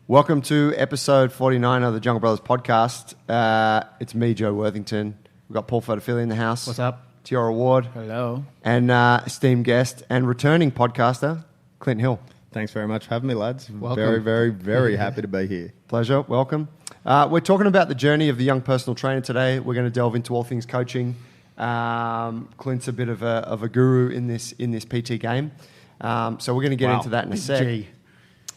Welcome to episode 49 of the Jungle Brothers podcast. It's me, Joe Worthington. We've got Paul Fotofili in the house. What's up? Tiara Ward. Hello. And esteemed guest and returning podcaster, Clint Hill. Thanks very much for having me, lads. Welcome. Very, very, very happy to be here. Pleasure. Welcome. We're talking about the journey of the young personal trainer today. We're going to delve into all things coaching. Clint's a bit of a guru in this PT game. So we're going to get into that in a sec. G.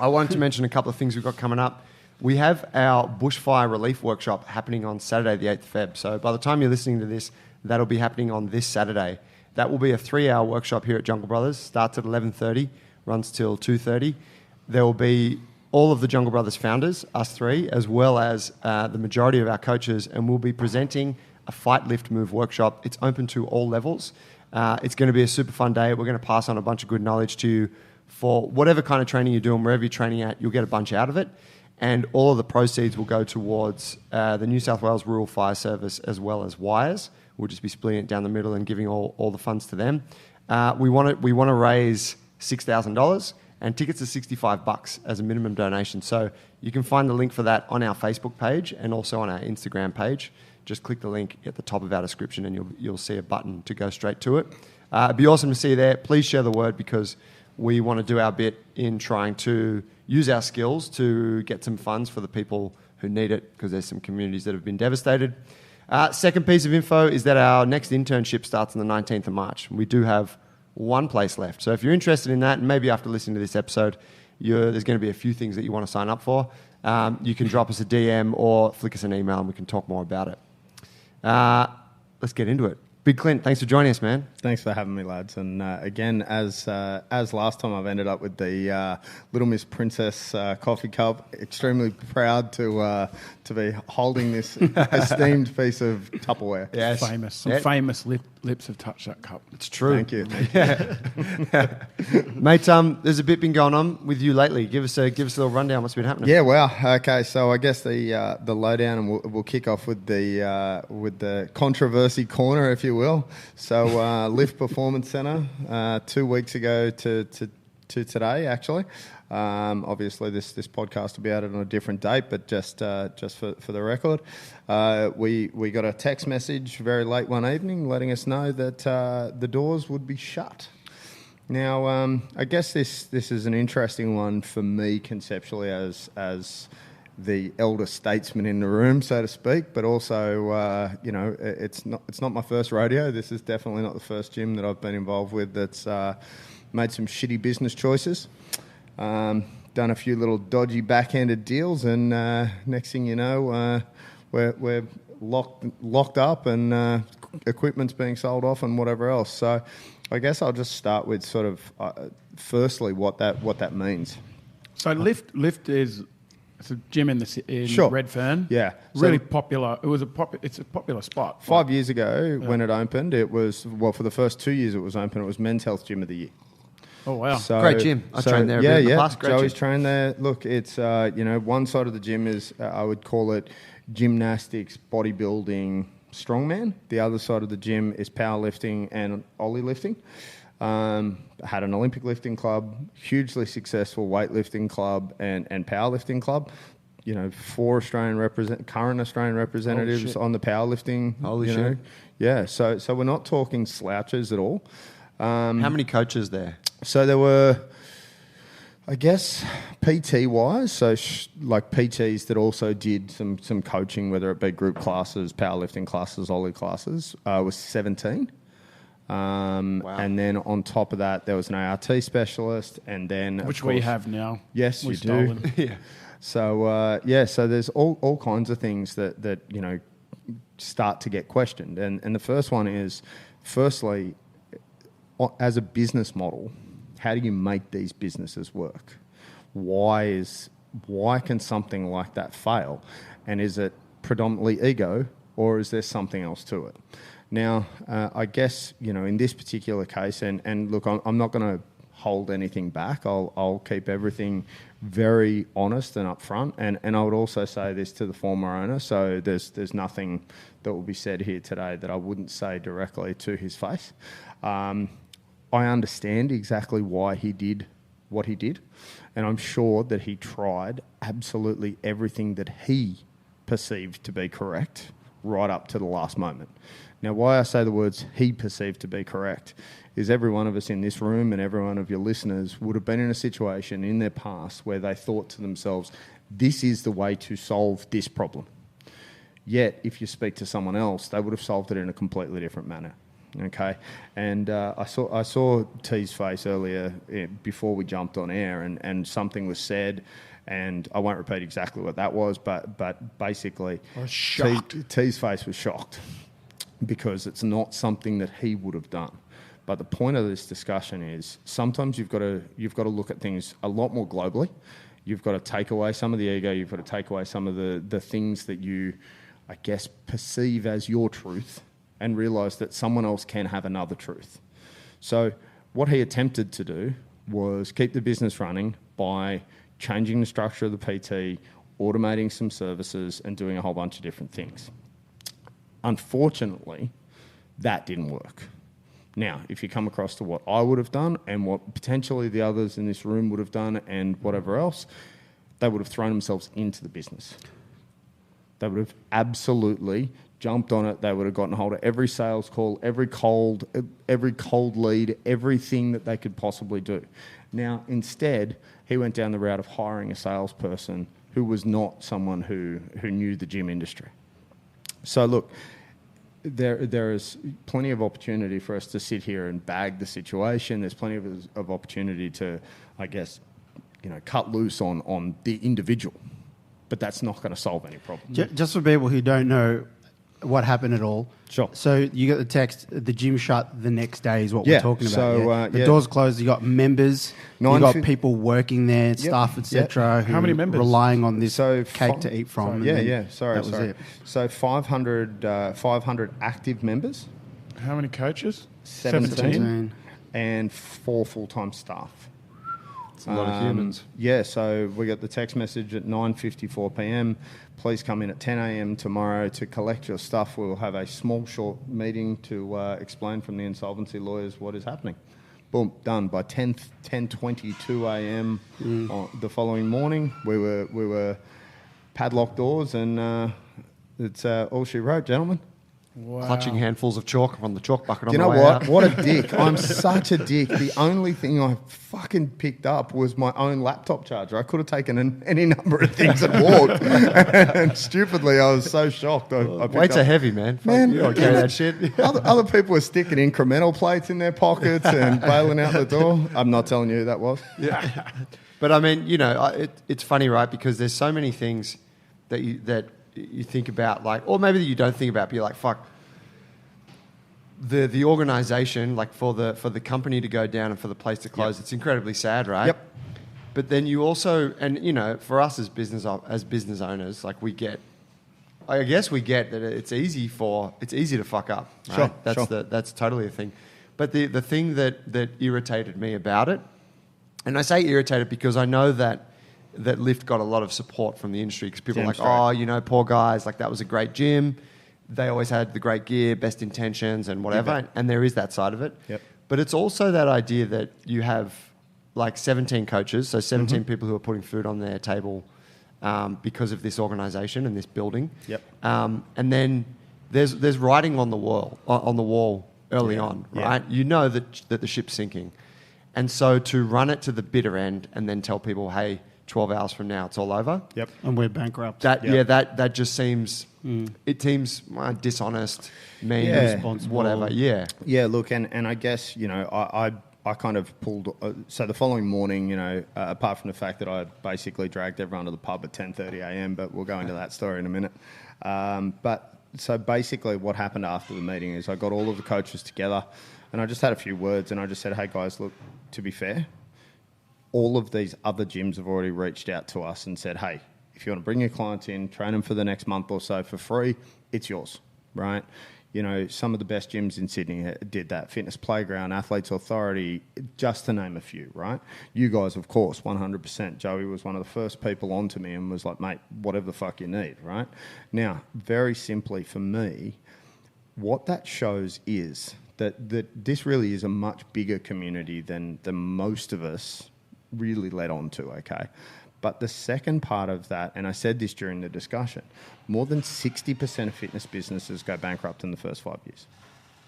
I wanted to mention a couple of things we've got coming up. We have our bushfire relief workshop happening on Saturday, the 8th of Feb. So by the time you're listening to this, that'll be happening on this Saturday. That will be a 3-hour workshop here at Jungle Brothers. Starts at 11:30, runs till 2:30. There will be all of the Jungle Brothers founders, us three, as well as the majority of our coaches, and we'll be presenting a fight, lift, move workshop. It's open to all levels. It's going to be a super fun day. We're going to pass on a bunch of good knowledge to you for whatever kind of training you're doing, wherever you're training at, you'll get a bunch out of it. And all of the proceeds will go towards the New South Wales Rural Fire Service as well as Wires. We'll just be splitting it down the middle and giving all the funds to them. We want to raise $6,000 and tickets are $65 as a minimum donation. So you can find the link for that on our Facebook page and also on our Instagram page. Just click the link at the top of our description and you'll see a button to go straight to it. It'd be awesome to see you there. Please share the word because we want to do our bit in trying to use our skills to get some funds for the people who need it because there's some communities that have been devastated. Second piece of info is that our next internship starts on the 19th of March. We do have one place left. So if you're interested in that, and maybe after listening to this episode, there's going to be a few things that you want to sign up for. You can drop us a DM or flick us an email and we can talk more about it. Let's get into it. Big Clint, thanks for joining us, man. Thanks for having me, lads. And again, as last time, I've ended up with the Little Miss Princess coffee cup. Extremely proud to be holding this esteemed piece of Tupperware. Yes. Famous. Some famous lips have touched that cup. It's true. Thank you. Mate, there's a bit been going on with you lately. Give us a little rundown. What's been happening? Yeah, well, okay. So I guess the lowdown, and we'll kick off with the controversy corner, if you will. So Lift Performance Centre, 2 weeks ago to today, actually. Obviously, this podcast will be out on a different date, but just for the record, we got a text message very late one evening letting us know that the doors would be shut. Now, I guess this is an interesting one for me conceptually as the elder statesman in the room, so to speak, but also, it's not my first rodeo. This is definitely not the first gym that I've been involved with that's made some shitty business choices. Done a few little dodgy backhanded deals, and next thing you know, we're locked up, and equipment's being sold off, and whatever else. So, I guess I'll just start with sort of firstly what that means. So Lift is it's a gym in Sure. Redfern. Yeah, Really popular. It's a popular spot. 5 years ago, when it opened, it was for the first 2 years it was open. It was Men's Health Gym of the Year. Oh wow! So, great gym. I trained there a bit in the past. Great Joey's gym. trained there. Look, it's one side of the gym is I would call it gymnastics, bodybuilding, strongman. The other side of the gym is powerlifting and ollie lifting. Had an Olympic lifting club, hugely successful weightlifting club and powerlifting club. 4 current Australian representatives on the powerlifting. Holy shit! Yeah, so we're not talking slouches at all. How many coaches there? So there were, I guess, PT-wise, so like PTs that also did some coaching, whether it be group classes, powerlifting classes, ollie classes, was 17. Wow. And then on top of that, there was an ART specialist, and then Which we have now. Yes, We've you stolen. do. Yeah. So so there's all kinds of things that start to get questioned, and the first one is, firstly, as a business model, how do you make these businesses work? Why can something like that fail? And is it predominantly ego, or is there something else to it? Now, I guess, in this particular case, and look, I'm not going to hold anything back. I'll keep everything very honest and upfront. And I would also say this to the former owner. So there's nothing that will be said here today that I wouldn't say directly to his face. I understand exactly why he did what he did. And I'm sure that he tried absolutely everything that he perceived to be correct right up to the last moment. Now, why I say the words he perceived to be correct is every one of us in this room and every one of your listeners would have been in a situation in their past where they thought to themselves, this is the way to solve this problem. Yet, if you speak to someone else, they would have solved it in a completely different manner. Okay, and I saw T's face earlier before we jumped on air, and something was said, and I won't repeat exactly what that was, but basically, I was shocked. T's face was shocked because it's not something that he would have done. But the point of this discussion is sometimes you've got to look at things a lot more globally. You've got to take away some of the ego. You've got to take away some of the things that you, I guess, perceive as your truth, and realise that someone else can have another truth. So what he attempted to do was keep the business running by changing the structure of the PT, automating some services, and doing a whole bunch of different things. Unfortunately, that didn't work. Now, if you come across to what I would have done and what potentially the others in this room would have done and whatever else, they would have thrown themselves into the business. They would have absolutely jumped on it. They would have gotten hold of every sales call, every cold lead, everything that they could possibly do. Now, instead, he went down the route of hiring a salesperson who was not someone who knew the gym industry. So look, there is plenty of opportunity for us to sit here and bag the situation. There's plenty of opportunity to, I guess, cut loose on the individual, but that's not going to solve any problem. Just for people who don't know what happened at all. Sure. So you got the text, the gym shut the next day is what Yeah, we're talking about. so, The doors closed, you got members, you got people working there, staff, etc. How many members? Relying on this So cake to eat from. Sorry. That was it. So 500 active members, How many coaches? 17. And 4 full-time staff. It's a lot of humans. Yeah, so we got the text message at 9:54 p.m. Please come in at 10 a.m. tomorrow to collect your stuff. We'll have a small, short meeting to explain from the insolvency lawyers what is happening. Boom, done. By 10:22 a.m. on the following morning, we were padlocked doors, and it's all she wrote, gentlemen. Wow. Clutching handfuls of chalk on the chalk bucket on You the know way what? out. What a dick. I'm such a dick. The only thing I fucking picked up was my own laptop charger. I could have taken any number of things and walked. And stupidly, I was so shocked. I picked Weights up. are heavy, man. Man, You don't carry that shit. Other people were sticking incremental plates in their pockets and bailing out the door. I'm not telling you who that was. Yeah. But I mean, it's funny, right? Because there's so many things that you think about, like, or maybe that you don't think about, but you're like, fuck. The organisation, like for the company to go down and for the place to close, it's incredibly sad, right? Yep. But then you also, and for us as business owners, like I guess we get that it's easy to fuck up. Right? Sure. That's totally a thing. But the thing that irritated me about it, and I say irritated because I know that Lift got a lot of support from the industry because people are like, poor guys, like that was a great gym. They always had the great gear, best intentions and whatever. And there is that side of it. Yep. But it's also that idea that you have like 17 coaches, so 17 people who are putting food on their table because of this organisation and this building. Yep. And then there's writing on the wall early on, right? Yeah. You know that the ship's sinking. And so to run it to the bitter end and then tell people, hey, 12 hours from now, it's all over. Yep. And we're bankrupt. That just seems... It seems dishonest, mean, irresponsible. whatever. Yeah. Yeah, look, and I guess, I kind of pulled... so the following morning, apart from the fact that I basically dragged everyone to the pub at 10:30 a.m., but we'll go into that story in a minute. So basically what happened after the meeting is I got all of the coaches together and I just had a few words and I just said, hey, guys, look, to be fair, all of these other gyms have already reached out to us and said, hey, if you want to bring your clients in, train them for the next month or so for free, it's yours, right? Some of the best gyms in Sydney did that. Fitness Playground, Athletes Authority, just to name a few, right? You guys, of course, 100%. Joey was one of the first people onto me and was like, mate, whatever the fuck you need, right? Now, very simply for me, what that shows is that this really is a much bigger community than most of us really led on to, okay? But the second part of that, and I said this during the discussion, more than 60% of fitness businesses go bankrupt in the first 5 years,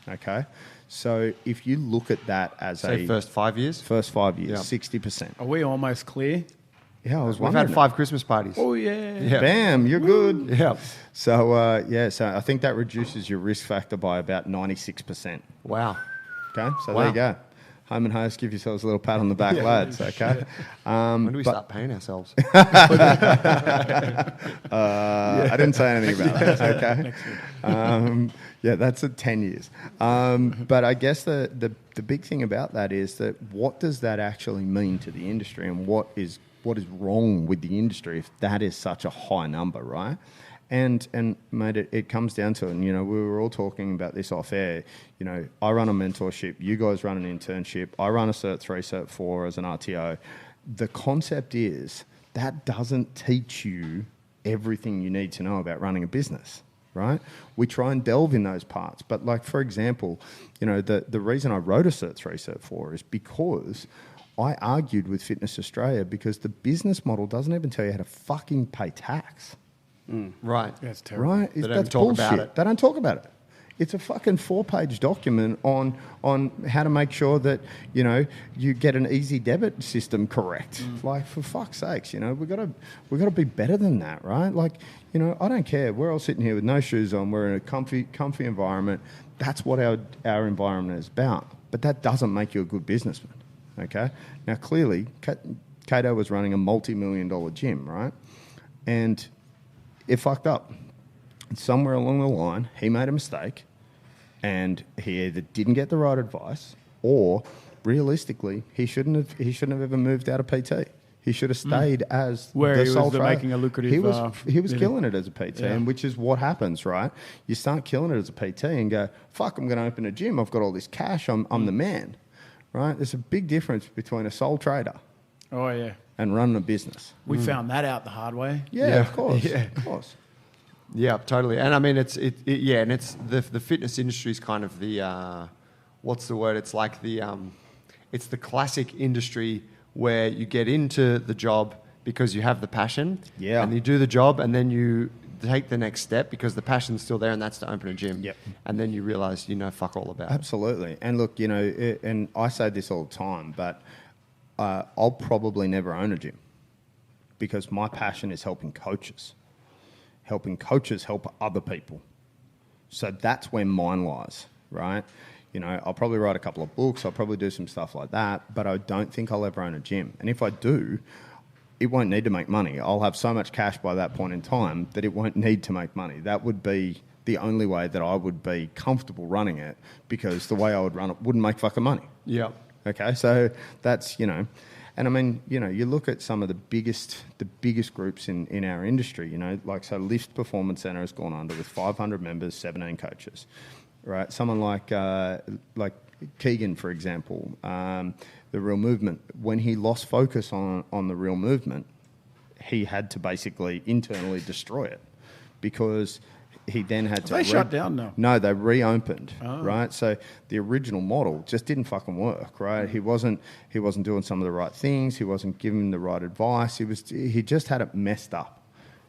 okay? So if you look at that as first 5 years? First 5 years, Yeah. 60%. Are we almost clear? Yeah, I was We've wondering. had 5 Christmas parties. Oh, yeah. Yeah. Bam, you're good. Yeah. So, so I think that reduces your risk factor by about 96%. Wow. Okay, so Wow. there you go. Home and host, give yourselves a little pat on the back, lads, okay? When do we but- start paying ourselves? I didn't say anything about that, okay? Yeah, that's at 10 years. But I guess the big thing about that is that what does that actually mean to the industry, and what is wrong with the industry if that is such a high number, right? And mate, it comes down to, and, you know, we were all talking about this off air, you know, I run a mentorship, you guys run an internship, I run a Cert 3, Cert 4 as an RTO. The concept is that doesn't teach you everything you need to know about running a business, right? We try and delve in those parts. But like, for example, you know, the reason I wrote a Cert 3, Cert 4 is because I argued with Fitness Australia because the business model doesn't even tell you how to fucking pay tax. Right. That's terrible. Right? They don't That's talk bullshit. about it. They don't talk about it. It's a fucking 4-page document on how to make sure that, you know, you get an easy debit system correct. Like, for fuck's sakes, you know, we gotta be better than that, right? Like, you know, I don't care. We're all sitting here with no shoes on. We're in a comfy environment. That's what our environment is about. But that doesn't make you a good businessman. Okay. Now, clearly, Cato was running a multi-million-dollar gym, right? And it fucked up. Somewhere along the line, he made a mistake, and he either didn't get the right advice, or realistically, he shouldn't have ever moved out of PT. He should have stayed as Where the he sole was trader. making a lucrative, He was yeah. killing it as a PT, and which is what happens, right? You start killing it as a PT and go, "Fuck, I'm going to open a gym. I've got all this cash. I'm the man." Right? There's a big difference between a sole trader Oh, yeah. and running a business. We found that out the hard way. Yeah, of course. Yeah. Of course. Yeah, totally. And I mean, and it's the fitness industry is kind of the what's the word? It's like it's the classic industry where you get into the job because you have the passion, Yeah. and you do the job, and then you take the next step because the passion's still there, and that's to open a gym. Yep. And then you realize you know fuck all about it. Absolutely. And look, you know, and I say this all the time, but I'll probably never own a gym because my passion is helping coaches help other people. So that's where mine lies, right? You know, I'll probably write a couple of books, I'll probably do some stuff like that, but I don't think I'll ever own a gym. And if I do, it won't need to make money. I'll have so much cash by that point in time that it won't need to make money. That would be the only way that I would be comfortable running it, because the way I would run it wouldn't make fucking money. Yeah. Okay, so that's, you know, and I mean, you know, you look at some of the biggest groups in our industry, you know, like, so Lift Performance Center has gone under with 500 members, 17 coaches, right? Someone like Keegan, for example, the Real Movement, when he lost focus on the Real Movement, he had to basically internally destroy it, because he then had to... They shut down now. No, they reopened, right? So the original model just didn't fucking work, right? He wasn't doing some of the right things. He wasn't giving the right advice. He just had it messed up,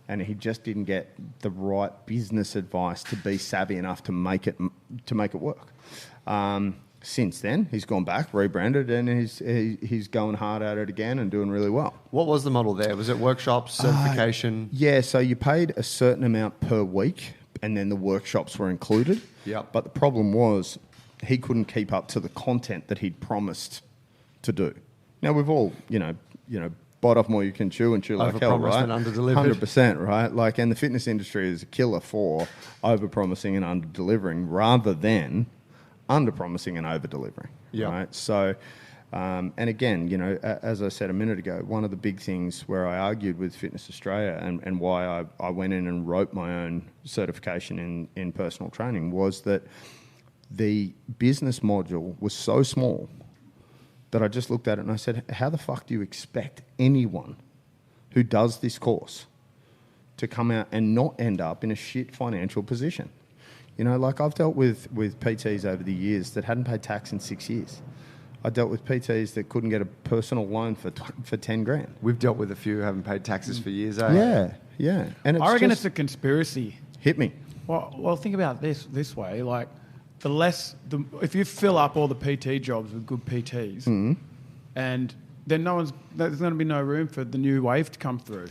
and he just didn't get the right business advice to be savvy enough to make it work. Since then, he's gone back, rebranded, and he's going hard at it again and doing really well. What was the model there? Was it workshops, certification? Yeah, so you paid a certain amount per week, and then the workshops were included. Yep. But the problem was he couldn't keep up to the content that he'd promised to do. Now, we've all, you know, bite off more you can chew and chew like hell, Overpromised right? and underdelivered. 100%, right? Like, and the fitness industry is a killer for overpromising and underdelivering rather than underpromising and over-delivering, Yeah. right? So, and again, you know, as I said a minute ago, one of the big things where I argued with Fitness Australia and why I went in and wrote my own certification in personal training was that the business module was so small that I just looked at it and I said, how the fuck do you expect anyone who does this course to come out and not end up in a shit financial position? You know, like, I've dealt with PTs over the years that hadn't paid tax in 6 years. I dealt with PTs that couldn't get a personal loan for 10 grand. We've dealt with a few who haven't paid taxes for years. Eh? Yeah. And I reckon it's a conspiracy. Hit me. Well, think about this way. Like, if you fill up all the PT jobs with good PTs, and then there's going to be no room for the new wave to come through.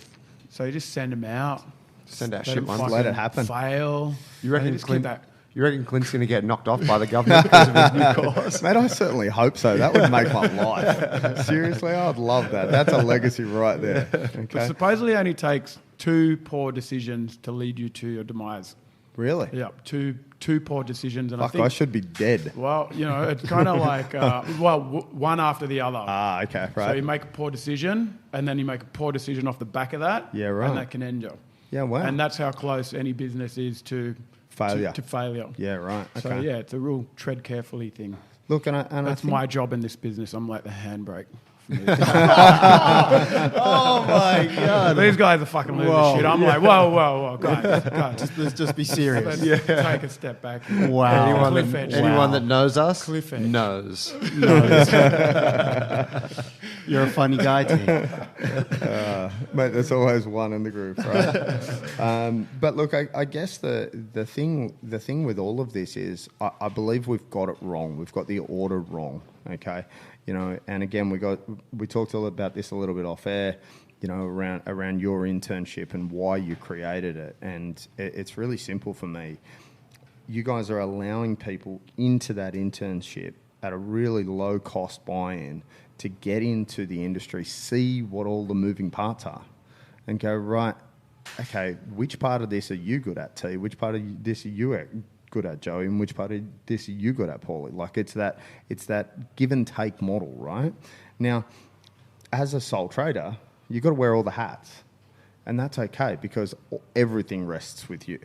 So you just send them out. Send out Let shit them ones. fucking Let it happen. Fail. You reckon Just keep that. You reckon Clint's going to get knocked off by the government because of his new course? Mate, I certainly hope so. That would make my life. Seriously, I'd love that. That's a legacy right there. It Okay. supposedly only takes 2 poor decisions to lead you to your demise. Really? Yeah, two poor decisions, and Fuck, I think. I should be dead. Well, it's kind of like one after the other. Ah, okay, right. So you make a poor decision, and then you make a poor decision off the back of that. Yeah, right. And that can end you. Yeah, wow. And that's how close any business is to Failure. To failure. Yeah, right. Okay. So yeah, it's a real tread carefully thing. Look, and I That's think, my job in this business. I'm like the handbrake. Oh my god! These guys are fucking losing Whoa, shit. I'm like, whoa, guys. Let's just be serious. Let's take a step back. Wow. Anyone that knows us Cliff edge. knows. You're a funny guy, T. mate, there's always one in the group, right? But look, I guess the thing with all of this is I believe we've got it wrong. We've got the order wrong. Okay, and again we talked about this a little bit off air. Around your internship and why you created it, and it's really simple for me. You guys are allowing people into that internship at a really low cost buy-in to get into the industry, see what all the moving parts are, and go, right, okay, which part of this are you good at, T? Which part of this are you good at, Joey? And which part of this are you good at, Paulie? Like, it's that give and take model, right? Now, as a sole trader, you've got to wear all the hats, and that's okay because everything rests with you.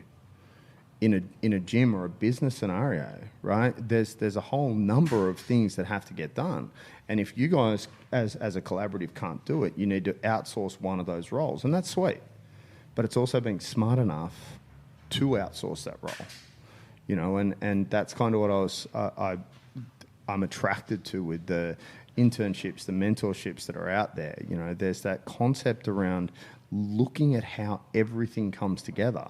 In a gym or a business scenario, right? There's a whole number of things that have to get done, and if you guys as a collaborative can't do it, you need to outsource one of those roles, and that's sweet. But it's also being smart enough to outsource that role, and that's kind of what I'm attracted to with the internships, the mentorships that are out there. There's that concept around looking at how everything comes together.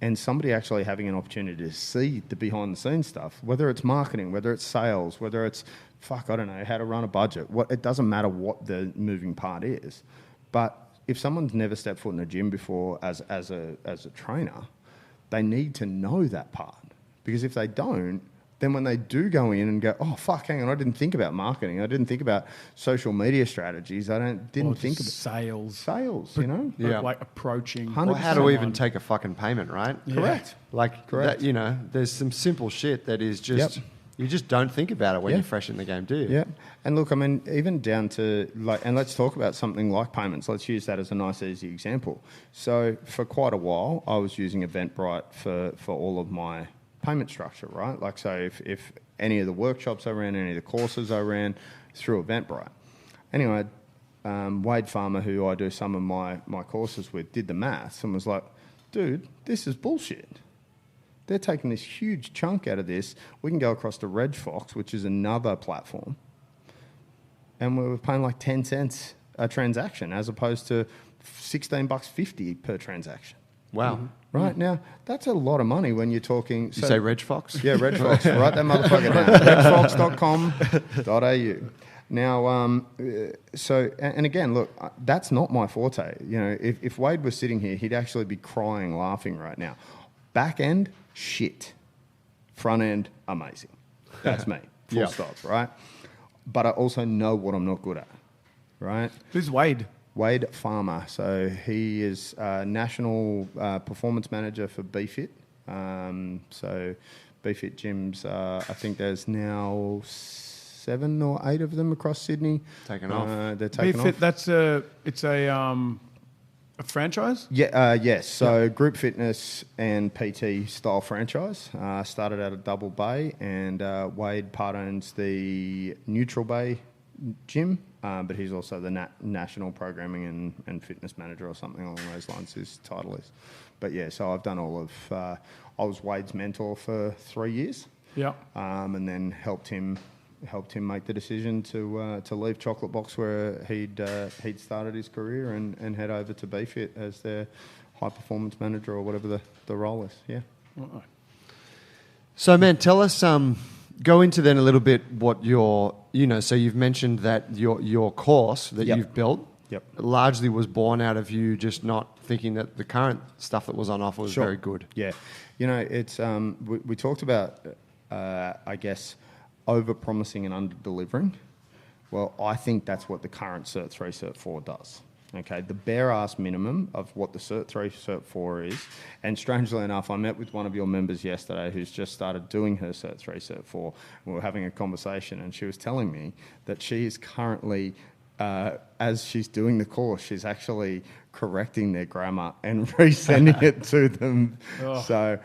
And somebody actually having an opportunity to see the behind-the-scenes stuff, whether it's marketing, whether it's sales, whether it's, I don't know, how to run a budget. It doesn't matter what the moving part is. But if someone's never stepped foot in a gym before as a trainer, they need to know that part. Because if they don't, then when they do go in and go, oh, fuck, hang on, I didn't think about marketing. I didn't think about social media strategies. Didn't think about sales. Yeah. Like approaching. 100%. Well, how do we even take a fucking payment, right? Yeah. Correct. Like, Correct. there's some simple shit that is just, you just don't think about it when Yeah. you're fresh in the game, do you? Yeah. And look, I mean, even down to, and let's talk about something like payments. Let's use that as a nice, easy example. So for quite a while, I was using Eventbrite for all of my payment structure, right? Like, so if any of the workshops I ran, any of the courses I ran through Eventbrite. Anyway, Wade Farmer, who I do some of my courses with, did the maths and was like, dude, this is bullshit. They're taking this huge chunk out of this. We can go across to RegFox, which is another platform, and we were paying like 10 cents a transaction as opposed to $16.50 per transaction. Wow. Mm-hmm. Right now, that's a lot of money when you're talking. You say Reg Fox? Yeah, RegFox. Write that motherfucker down. regfox.com.au. Now, and again, look, that's not my forte. If Wade was sitting here, he'd actually be crying, laughing right now. Back end, shit. Front end, amazing. That's me. Full stop, right? But I also know what I'm not good at, right? Who's Wade? Wade Farmer. So he is national performance manager for BFit. So BFit gyms, I think there's now 7 or 8 of them across Sydney. Taken off. They're taken BFit, off. it's a franchise? Yeah, yes. So group fitness and PT style franchise. Started out of Double Bay, and Wade part owns the Neutral Bay gym. But he's also the national programming and fitness manager or something along those lines, his title is. But yeah, so I've done all of, I was Wade's mentor for 3 years. Yeah. And then helped him helped him make the decision to leave Chocolate Box, where he'd started his career, and head over to BeFit as their high performance manager or whatever the role is. Yeah. Right. So, man, tell us. Go into then a little bit what so you've mentioned that your course that you've built largely was born out of you just not thinking that the current stuff that was on offer was very good. Yeah. It's we talked about, I guess, over-promising and under-delivering. Well, I think that's what the current Cert 3, Cert 4 does. Okay, the bare-ass minimum of what the Cert 3, Cert 4 is. And strangely enough, I met with one of your members yesterday who's just started doing her Cert 3, Cert 4. We were having a conversation, and she was telling me that she is currently, as she's doing the course, she's actually correcting their grammar and resending it to them. Oh. So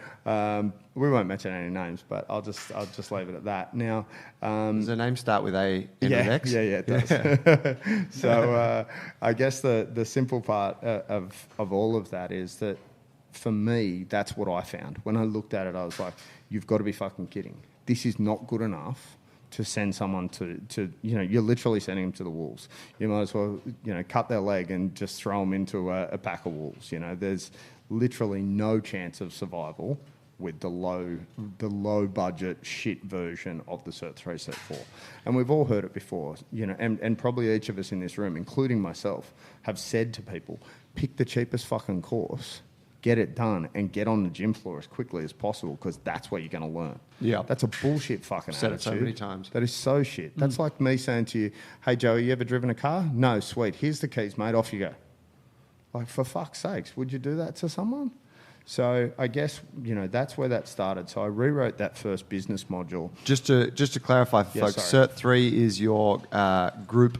we won't mention any names, but I'll just leave it at that. Now, does the name start with A and X? Yeah, it does. So I guess the simple part of all of that is that for me, that's what I found. When I looked at it, I was like, you've got to be fucking kidding. This is not good enough to send someone to you're literally sending them to the wolves. You might as well, cut their leg and just throw them into a pack of wolves. There's literally no chance of survival with the low budget shit version of the Cert 3, Cert 4. And we've all heard it before, and probably each of us in this room, including myself, have said to people, pick the cheapest fucking course, get it done, and get on the gym floor as quickly as possible, because that's where you're going to learn. Yeah. That's a bullshit fucking Said attitude. it so many times. That is so shit. That's like me saying to you, hey, Joey, you ever driven a car? No, sweet. Here's the keys, mate. Off you go. Like, for fuck's sakes, would you do that to someone? So I guess, that's where that started. So I rewrote that first business module. Just to clarify for folks, sorry. Cert 3 is your group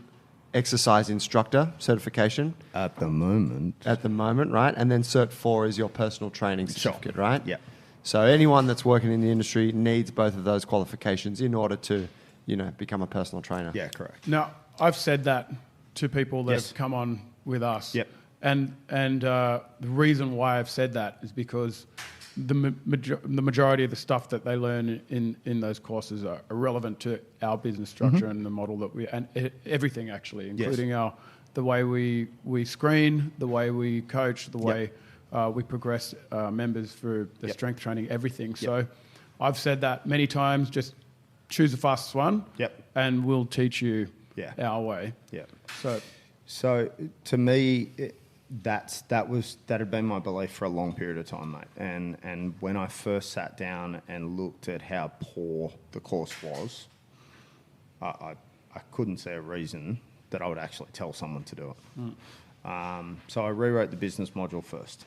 exercise instructor certification. At the moment, right? And then Cert 4 is your personal training certificate, right? Yeah. So anyone that's working in the industry needs both of those qualifications in order to, become a personal trainer. Yeah, correct. Now, I've said that to people that have come on with us. Yep. And the reason why I've said that is because the majority of the stuff that they learn in those courses are relevant to our business structure and the model that everything actually, including the way we screen, the way we coach, the way we progress members through the strength training, everything. So I've said that many times, just choose the fastest one and we'll teach you our way. Yeah. So to me, that had been my belief for a long period of time, mate. And when I first sat down and looked at how poor the course was, I couldn't see a reason that I would actually tell someone to do it. So I rewrote the business module first.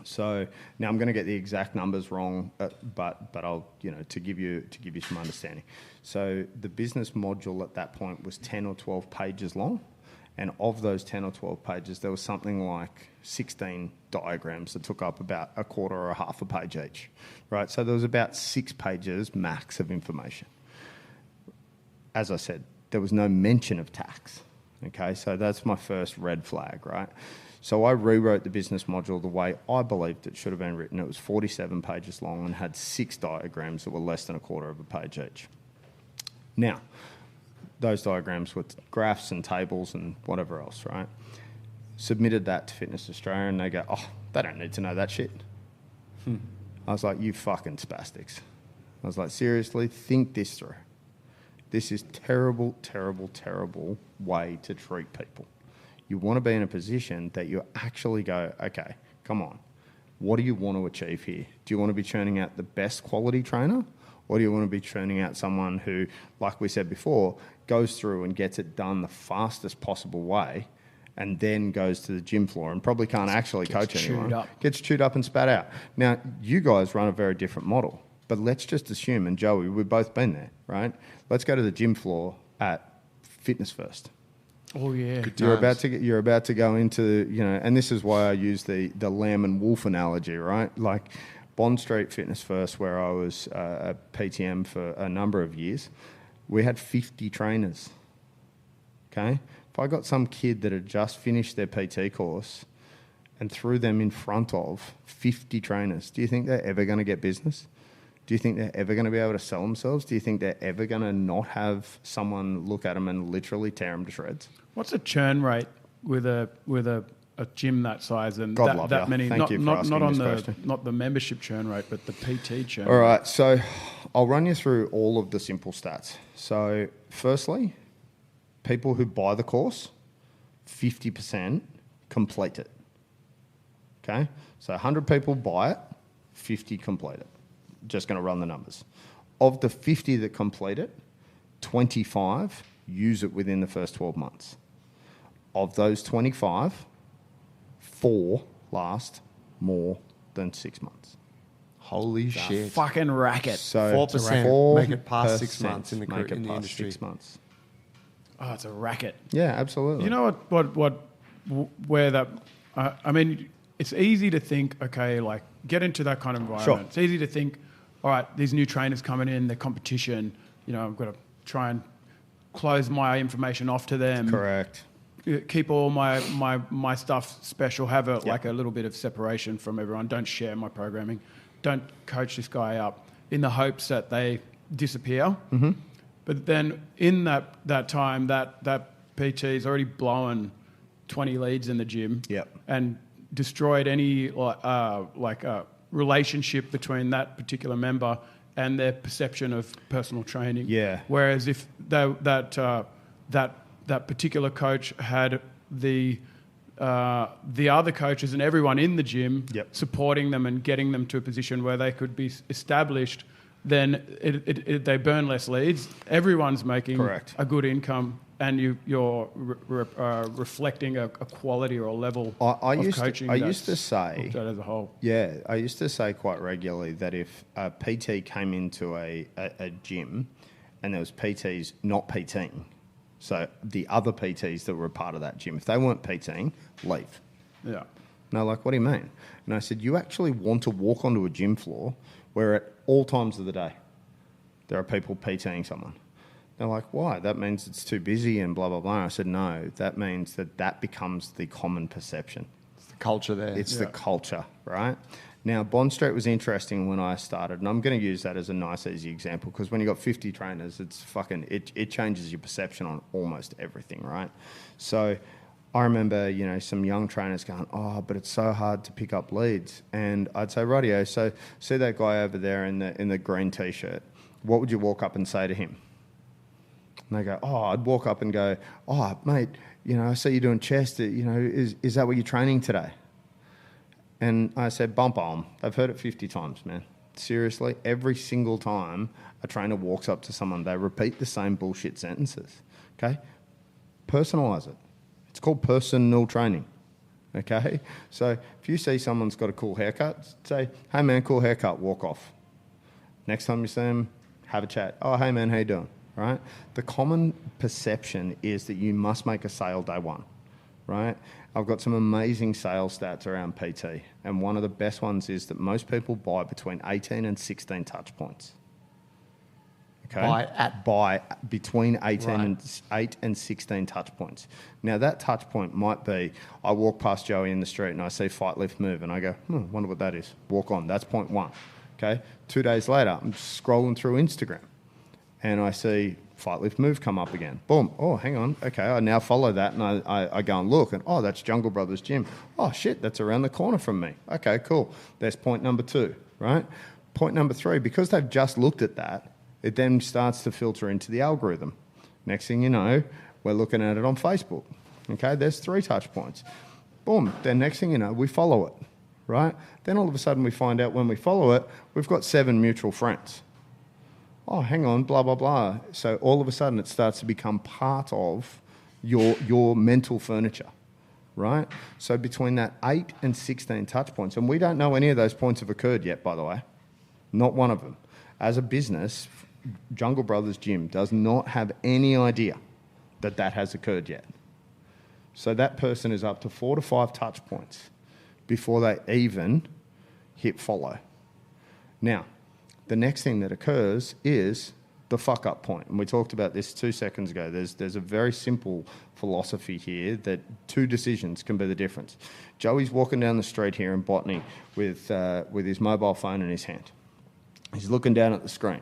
So now I'm going to get the exact numbers wrong, but I'll to give you some understanding. So the business module at that point was 10 or 12 pages long. And of those 10 or 12 pages, there was something like 16 diagrams that took up about a quarter or a half a page each, right? So there was about 6 pages max of information. As I said, there was no mention of tax, okay? So that's my first red flag, right? So I rewrote the business module the way I believed it should have been written. It was 47 pages long and had 6 diagrams that were less than a quarter of a page each. Now, those diagrams with graphs and tables and whatever else, right? Submitted that to Fitness Australia and they go, oh, they don't need to know that shit. I was like, you fucking spastics. I was like, seriously, think this through. This is terrible, terrible, terrible way to treat people. You want to be in a position that you actually go, okay, come on. What do you want to achieve here? Do you want to be churning out the best quality trainer? Or do you want to be churning out someone who, like we said before, goes through and gets it done the fastest possible way and then goes to the gym floor and probably can't actually coach anyone. Gets chewed up and spat out. Now, you guys run a very different model, but let's just assume, and Joey, we've both been there, right? Let's go to the gym floor at Fitness First. Oh, yeah. You're about to go into, and this is why I use the lamb and wolf analogy, right? Like Bond Street Fitness First, where I was a PTM for a number of years, we had 50 trainers, okay? If I got some kid that had just finished their PT course and threw them in front of 50 trainers, do you think they're ever going to get business? Do you think they're ever going to be able to sell themselves? Do you think they're ever going to not have someone look at them and literally tear them to shreds? What's the churn rate with a gym that size and God love that ya. many? Thank you for asking on this the question. not the membership churn rate, but the PT churn. All right, so I'll run you through all of the simple stats. So firstly, people who buy the course, 50% complete it. Okay? So 100 people buy it, 50 complete it. Just going to run the numbers. Of the 50 that complete it, 25 use it within the first 12 months. Of those 25, 4 last more than 6 months. Holy shit. Fucking racket. So 4% make it past 6 months in the make it past industry. 6 months. Oh, it's a racket. Yeah, absolutely. You know where that? I mean, it's easy to think. Okay, like get into that kind of environment. Sure. It's easy to think. All right, these new trainers coming in, they're competition. You know, I've got to try and close my information off to them. Correct. Keep all my stuff special. Have like a little bit of separation from everyone. Don't share my programming. Don't coach this guy up in the hopes that they disappear. Mm-hmm. But then in that time, that PT's already blown 20 leads in the gym. Yep. And destroyed any relationship between that particular member and their perception of personal training. Yeah. Whereas if that particular coach had the other coaches and everyone in the gym supporting them and getting them to a position where they could be established, then they burn less leads. Everyone's making a good income, and you're reflecting a quality or a level of coaching. I used to say that as a whole. Yeah, I used to say quite regularly that if a PT came into a gym and there was PTs not PTing, so the other PTs that were a part of that gym, if they weren't PTing, leave. Yeah. And they're like, what do you mean? And I said, you actually want to walk onto a gym floor where at all times of the day there are people PTing someone. They're like, why? That means it's too busy and blah, blah, blah. I said, no, that means that becomes the common perception. It's the culture there. It's the culture, right? Now, Bond Street was interesting when I started, and I'm going to use that as a nice, easy example, because when you've got 50 trainers, it changes your perception on almost everything, right? So I remember, some young trainers going, oh, but it's so hard to pick up leads. And I'd say, rightio, so see that guy over there in the green T-shirt. What would you walk up and say to him? And they go, oh, I'd walk up and go, oh, mate, I see you doing chest. Is that what you're training today? And I said, bump on. They've heard it 50 times, man. Seriously, every single time a trainer walks up to someone, they repeat the same bullshit sentences. Okay? Personalise it. It's called personal training. Okay? So if you see someone's got a cool haircut, say, hey, man, cool haircut, walk off. Next time you see them, have a chat. Oh, hey, man, how you doing? Right? The common perception is that you must make a sale day one, right? I've got some amazing sales stats around PT, and one of the best ones is that most people buy between 18 and 16 touch points. Okay? Buy between 8 and 16 touch points. Now, that touch point might be, I walk past Joey in the street and I see Fight Lift Move, and I go, wonder what that is. Walk on. That's point one. Okay? 2 days later, I'm scrolling through Instagram, and I see Fight Lift Move come up again. Boom. Oh, hang on. Okay, I now follow that, and I go and look, and that's Jungle Brothers Gym. Oh, shit, that's around the corner from me. Okay, cool. There's point number 2, right? Point number 3, because they've just looked at that, it then starts to filter into the algorithm. Next thing you know, we're looking at it on Facebook. Okay, there's 3 touch points. Boom. Then next thing you know, we follow it, right? Then all of a sudden we find out when we follow it, we've got 7 mutual friends. Oh, hang on, blah, blah, blah. So all of a sudden it starts to become part of your mental furniture, right? So between that 8 and 16 touch points, and we don't know any of those points have occurred yet, by the way. Not one of them. As a business, Jungle Brothers Gym does not have any idea that has occurred yet. So that person is up to 4 to 5 touch points before they even hit follow. Now, the next thing that occurs is the fuck up point. And we talked about this 2 seconds ago. There's a very simple philosophy here that 2 decisions can be the difference. Joey's walking down the street here in Botany with his mobile phone in his hand. He's looking down at the screen.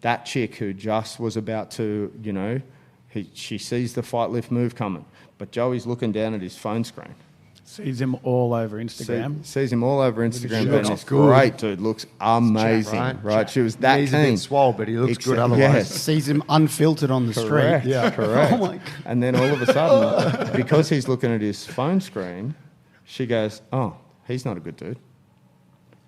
That chick who just was about to, she sees the fight lift move coming, but Joey's looking down at his phone screen. Sees him all over Instagram. Sees him all over Instagram. He looks Looks good. great, dude. Looks amazing, Jack, right? She was that He's a keen. bit swole, but he looks good otherwise. Yes. Sees him unfiltered on the Correct. street. Yeah, correct. Oh my God. And then all of a sudden, because he's looking at his phone screen, she goes, "Oh, he's not a good dude."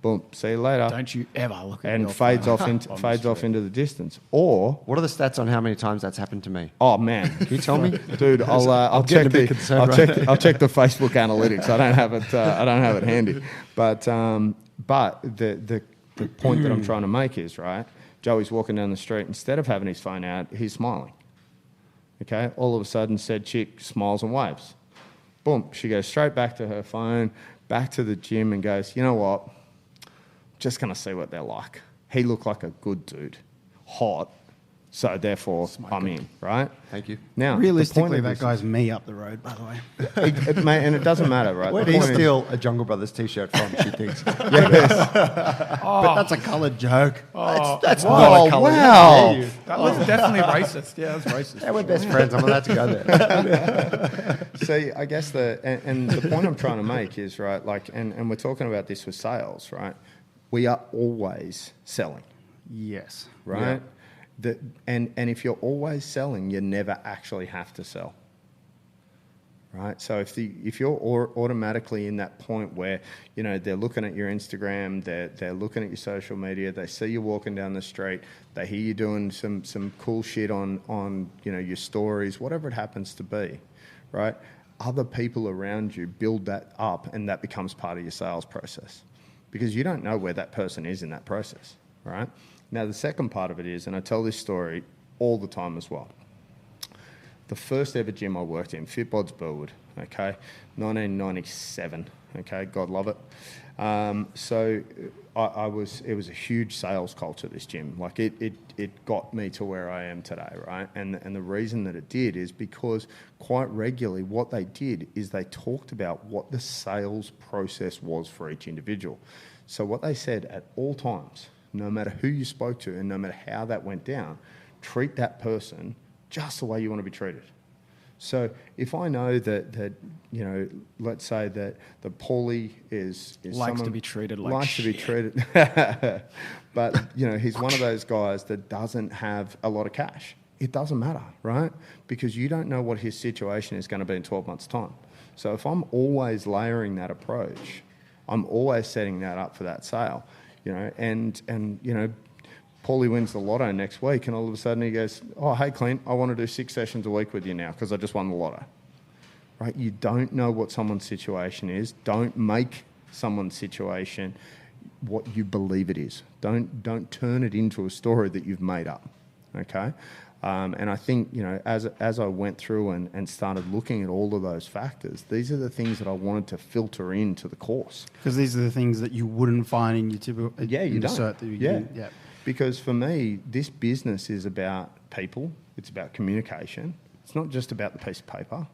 Boom. See you later. Don't you ever look at And your fades phone off on into the fades off street. into the distance. Or, What are the stats on how many times that's happened to me? oh man, Can you tell me? dude, I'll getting check a bit the concerned I'll check the Facebook analytics. I don't have it. I don't have it handy. But the point that I'm trying to make is, right, Joey's walking down the street. Instead of having his phone out, he's smiling. Okay. All of a sudden, said chick smiles and waves. Boom. She goes straight back to her phone, back to the gym, and goes, "You know what? Just going to see what they're like. He looked like a good dude, hot, so therefore I'm in, right?" Thank you. Now, Realistically, the point that of this guy's me up the road, by the way. and it doesn't matter, right? Where The did he point is- steal a Jungle Brothers t-shirt from, she thinks? But that's a coloured joke. That's Oh, not a colour. wow. That was definitely racist. Yeah, that was racist. Yeah, we're best friends. I'm allowed to go there. See, I guess and the point I'm trying to make is, right, like, and we're talking about this with sales, right? We are always selling, Yes. right? And if you're always selling, you never actually have to sell. Right, so if you're automatically in that point where they're looking at your Instagram, they're looking at your social media, they see you walking down the street, they hear you doing some cool shit on your stories, whatever it happens to be, right? Other people around you build that up, and that becomes part of your sales process, because you don't know where that person is in that process, right? Now the second part of it is, and I tell this story all the time as well. The first ever gym I worked in, FitBods Burwood, okay, 1997, okay, God love it. So it was a huge sales culture, this gym. Like it got me to where I am today, right? And the reason that it did is because quite regularly what they did is they talked about what the sales process was for each individual. So what they said at all times, no matter who you spoke to and no matter how that went down, treat that person just the way you want to be treated. So if I know that let's say that Paulie is Likes someone, to be treated like likes shit. to be treated, but he's one of those guys that doesn't have a lot of cash. It doesn't matter, right? Because you don't know what his situation is going to be in 12 months' time. So if I'm always layering that approach, I'm always setting that up for that sale, and Paulie wins the lotto next week, and all of a sudden he goes, "Oh, hey, Clint, I want to do 6 sessions a week with you now because I just won the lotto." Right? You don't know what someone's situation is. Don't make someone's situation what you believe it is. Don't turn it into a story that you've made up. Okay? And I think, as I went through and started looking at all of those factors, these are the things that I wanted to filter into the course. Because these are the things that you wouldn't find in your typical Yeah, you in the don't. cert that you Yeah. yeah. Because for me, this business is about people. It's about communication. It's not just about the piece of paper.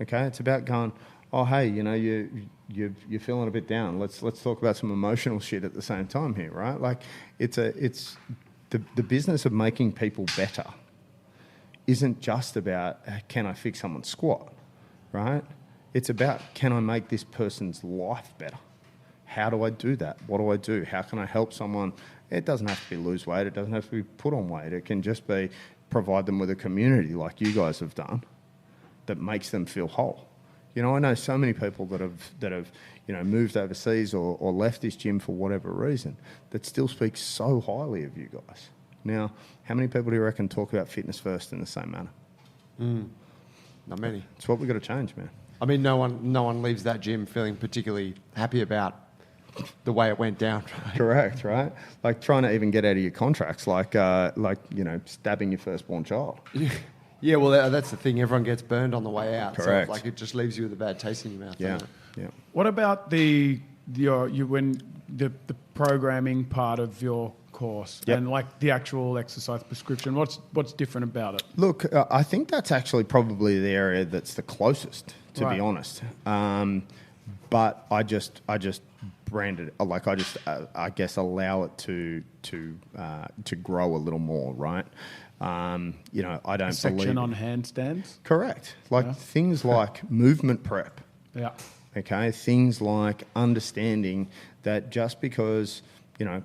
Okay, it's about going, "Oh, hey, you're feeling a bit down. Let's talk about some emotional shit at the same time here, right?" Like, it's the business of making people better isn't just about can I fix someone's squat, right? It's about can I make this person's life better? How do I do that? What do I do? How can I help someone? It doesn't have to be lose weight. It doesn't have to be put on weight. It can just be provide them with a community like you guys have done that makes them feel whole. I know so many people that have moved overseas or left this gym for whatever reason that still speak so highly of you guys. Now, how many people do you reckon talk about fitness first in the same manner? Not many. It's what we've got to change, man. I mean, no one leaves that gym feeling particularly happy about the way it went down. Right? Correct, right? Like trying to even get out of your contracts, like stabbing your firstbborn child. Yeah, well, that's the thing. Everyone gets burned on the way out. Correct. So it just leaves you with a bad taste in your mouth. Yeah, doesn't it? yeah. What about the programming part of your course Yep. and like the actual exercise prescription? What's different about it? Look, I think that's actually probably the area that's the closest, to Right. be honest. But I just brand it, like I just, I guess, allow it to grow a little more, right? You know, I don't Section believe on handstands. Correct. Like things like movement prep. Yeah. Okay, things like understanding that just because, you know,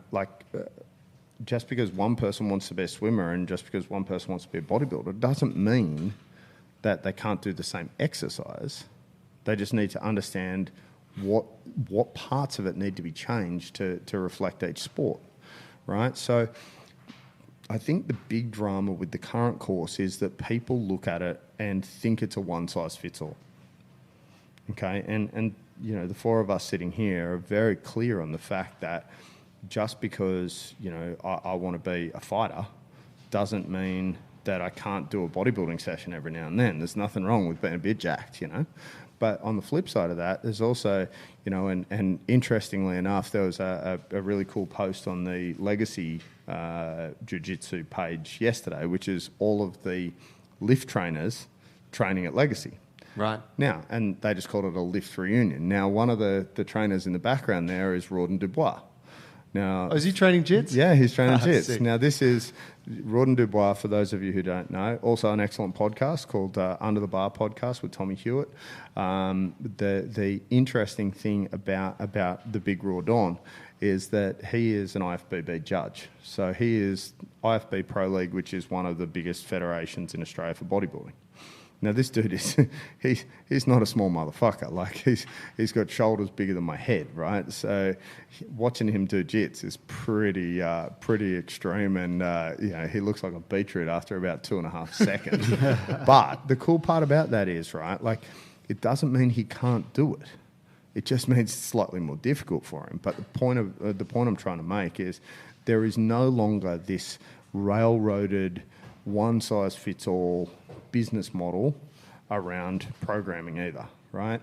just because one person wants to be a swimmer and just because one person wants to be a bodybuilder doesn't mean that they can't do the same exercise. They just need to understand what parts of it need to be changed to reflect each sport, right? So I think the big drama with the current course is that people look at it and think it's a one-size-fits-all. Okay, and you know, the four of us sitting here are very clear on the fact that just because, you know, I want to be a fighter doesn't mean that I can't do a bodybuilding session every now and then. There's nothing wrong with being a bit jacked, you know. But on the flip side of that, there's also, you know, and interestingly enough, there was a really cool post on the Legacy Jiu-Jitsu page yesterday, which is all of the lift trainers training at Legacy. Right. Now, and they just called it a lift reunion. Now, one of the trainers in the background there is Rawdon Dubois. Now, is he training jits? Yeah, he's training jits. Sick. Now, this is Rawdon Dubois, for those of you who don't know, also an excellent podcast called Under the Bar Podcast with Tommy Hewitt. The interesting thing about the big Rawdon is that he is an IFBB judge. So he is IFB Pro League, which is one of the biggest federations in Australia for bodybuilding. Now, this dude is, he's not a small motherfucker. Like, he's got shoulders bigger than my head, right? So watching him do jits is pretty extreme, and, you know, he looks like a beetroot after about 2.5 seconds. But the cool part about that is, right, like, it doesn't mean he can't do it. It just means it's slightly more difficult for him. But the point I'm trying to make is there is no longer this railroaded, one-size-fits-all business model around programming either, right?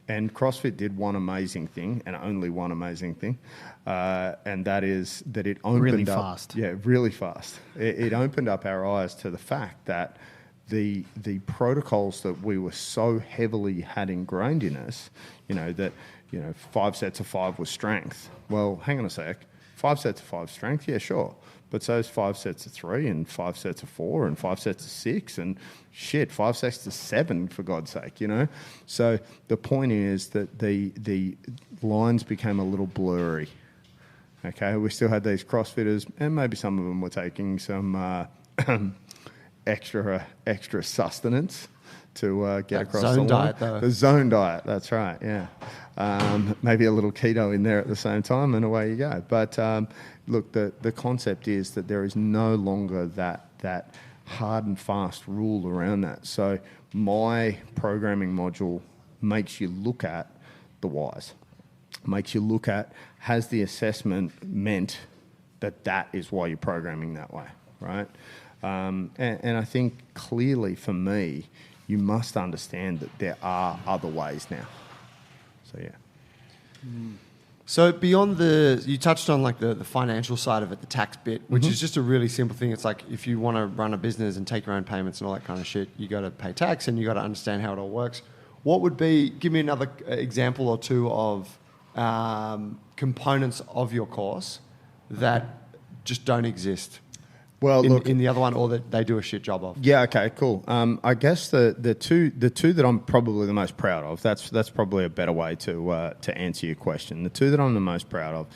And CrossFit did one amazing thing, and only one amazing thing, and that is that it opened really up... fast. Yeah, really fast. It opened up our eyes to the fact that the protocols that we were so heavily had ingrained in us, you know, that, you know, 5 sets of 5 was strength. Well, hang on a sec. 5 sets of 5 strength, yeah, sure. But so is 5 sets of 3 and 5 sets of 4 and 5 sets of 6 and shit, 5 sets of 7, for God's sake, you know? So the point is that the lines became a little blurry. Okay, we still had these CrossFitters, and maybe some of them were taking some extra sustenance to get across zone the line. diet, though. The zone diet, that's right, yeah. Maybe a little keto in there at the same time, and away you go. But look, the concept is that there is no longer that hard and fast rule around that. So my programming module makes you look at the whys, makes you look at, has the assessment meant that is why you're programming that way, right? And I think clearly for me, you must understand that there are other ways now. So, yeah. So beyond you touched on like the financial side of it, the tax bit, which is just a really simple thing. It's like if you want to run a business and take your own payments and all that kind of shit, you got to pay tax and you got to understand how it all works. What would be, give me another example or two of components of your course that just don't exist Well, in the other one, or that they do a shit job of. Yeah. Okay. Cool. I guess the two that I'm probably the most proud of. That's probably a better way to answer your question. The two that I'm the most proud of,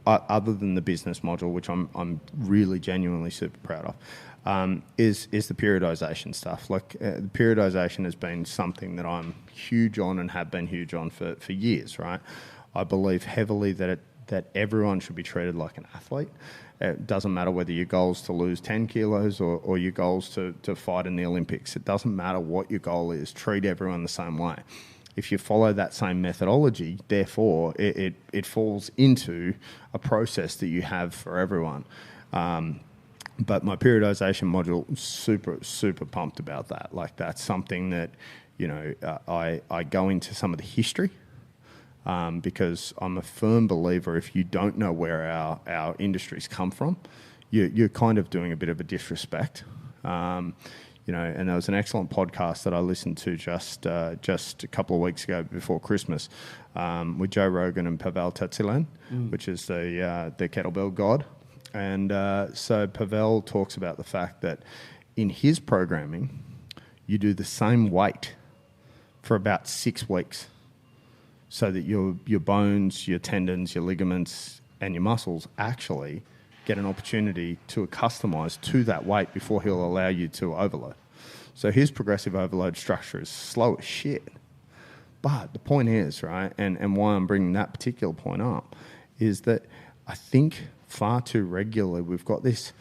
other than the business module, which I'm really genuinely super proud of, is the periodization stuff. Like the periodization has been something that I'm huge on and have been huge on for years. Right. I believe heavily that everyone should be treated like an athlete. It doesn't matter whether your goal is to lose 10 kilos or your goal is to fight in the Olympics. It doesn't matter what your goal is. Treat everyone the same way. If you follow that same methodology, therefore, it falls into a process that you have for everyone. But my periodization module, super pumped about that. Like that's something that, you know, I go into some of the history. Because I'm a firm believer if you don't know where our industries come from, you're kind of doing a bit of a disrespect. And there was an excellent podcast that I listened to just a couple of weeks ago before Christmas with Joe Rogan and Pavel Tsatsouline, which is the kettlebell god. And so Pavel talks about the fact that in his programming, you do the same weight for about 6 weeks so that your bones, your tendons, your ligaments, and your muscles actually get an opportunity to customize to that weight before he'll allow you to overload. So his progressive overload structure is slow as shit. But the point is, right, and why I'm bringing that particular point up is that I think far too regularly we've got this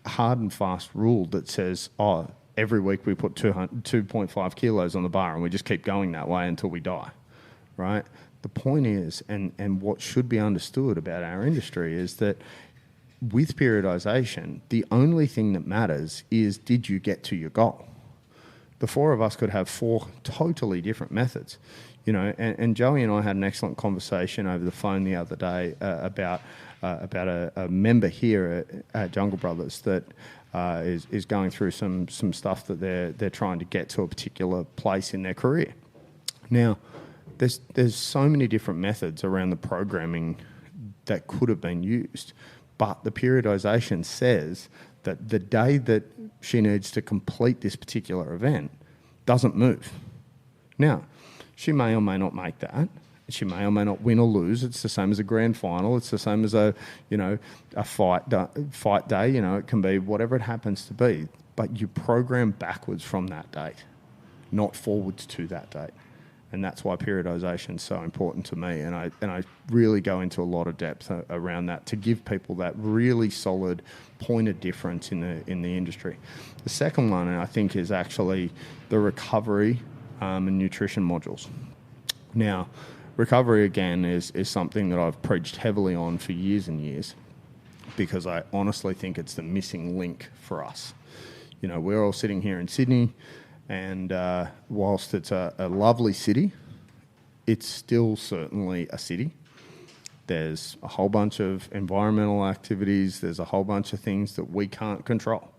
hard and fast rule that says, every week we put 2.5 kilos on the bar and we just keep going that way until we die, right? The point is, and what should be understood about our industry is that with periodization, the only thing that matters is, did you get to your goal? The 4 of us could have 4 totally different methods, and Joey and I had an excellent conversation over the phone the other day about a member here at Jungle Brothers that is going through some stuff that they're trying to get to a particular place in their career. Now, there's so many different methods around the programming that could have been used, but the periodization says that the day that she needs to complete this particular event doesn't move. Now, she may or may not make that. She may or may not win or lose. It's the same as a grand final. It's the same as a fight day. It can be whatever it happens to be. But you program backwards from that date, not forwards to that date. And that's why periodization is so important to me. And I really go into a lot of depth around that to give people that really solid point of difference in the industry. The second one, I think, is actually the recovery and nutrition modules. Now, recovery, again, is something that I've preached heavily on for years and years because I honestly think it's the missing link for us. We're all sitting here in Sydney, and whilst it's a lovely city, it's still certainly a city. There's a whole bunch of environmental activities. There's a whole bunch of things that we can't control.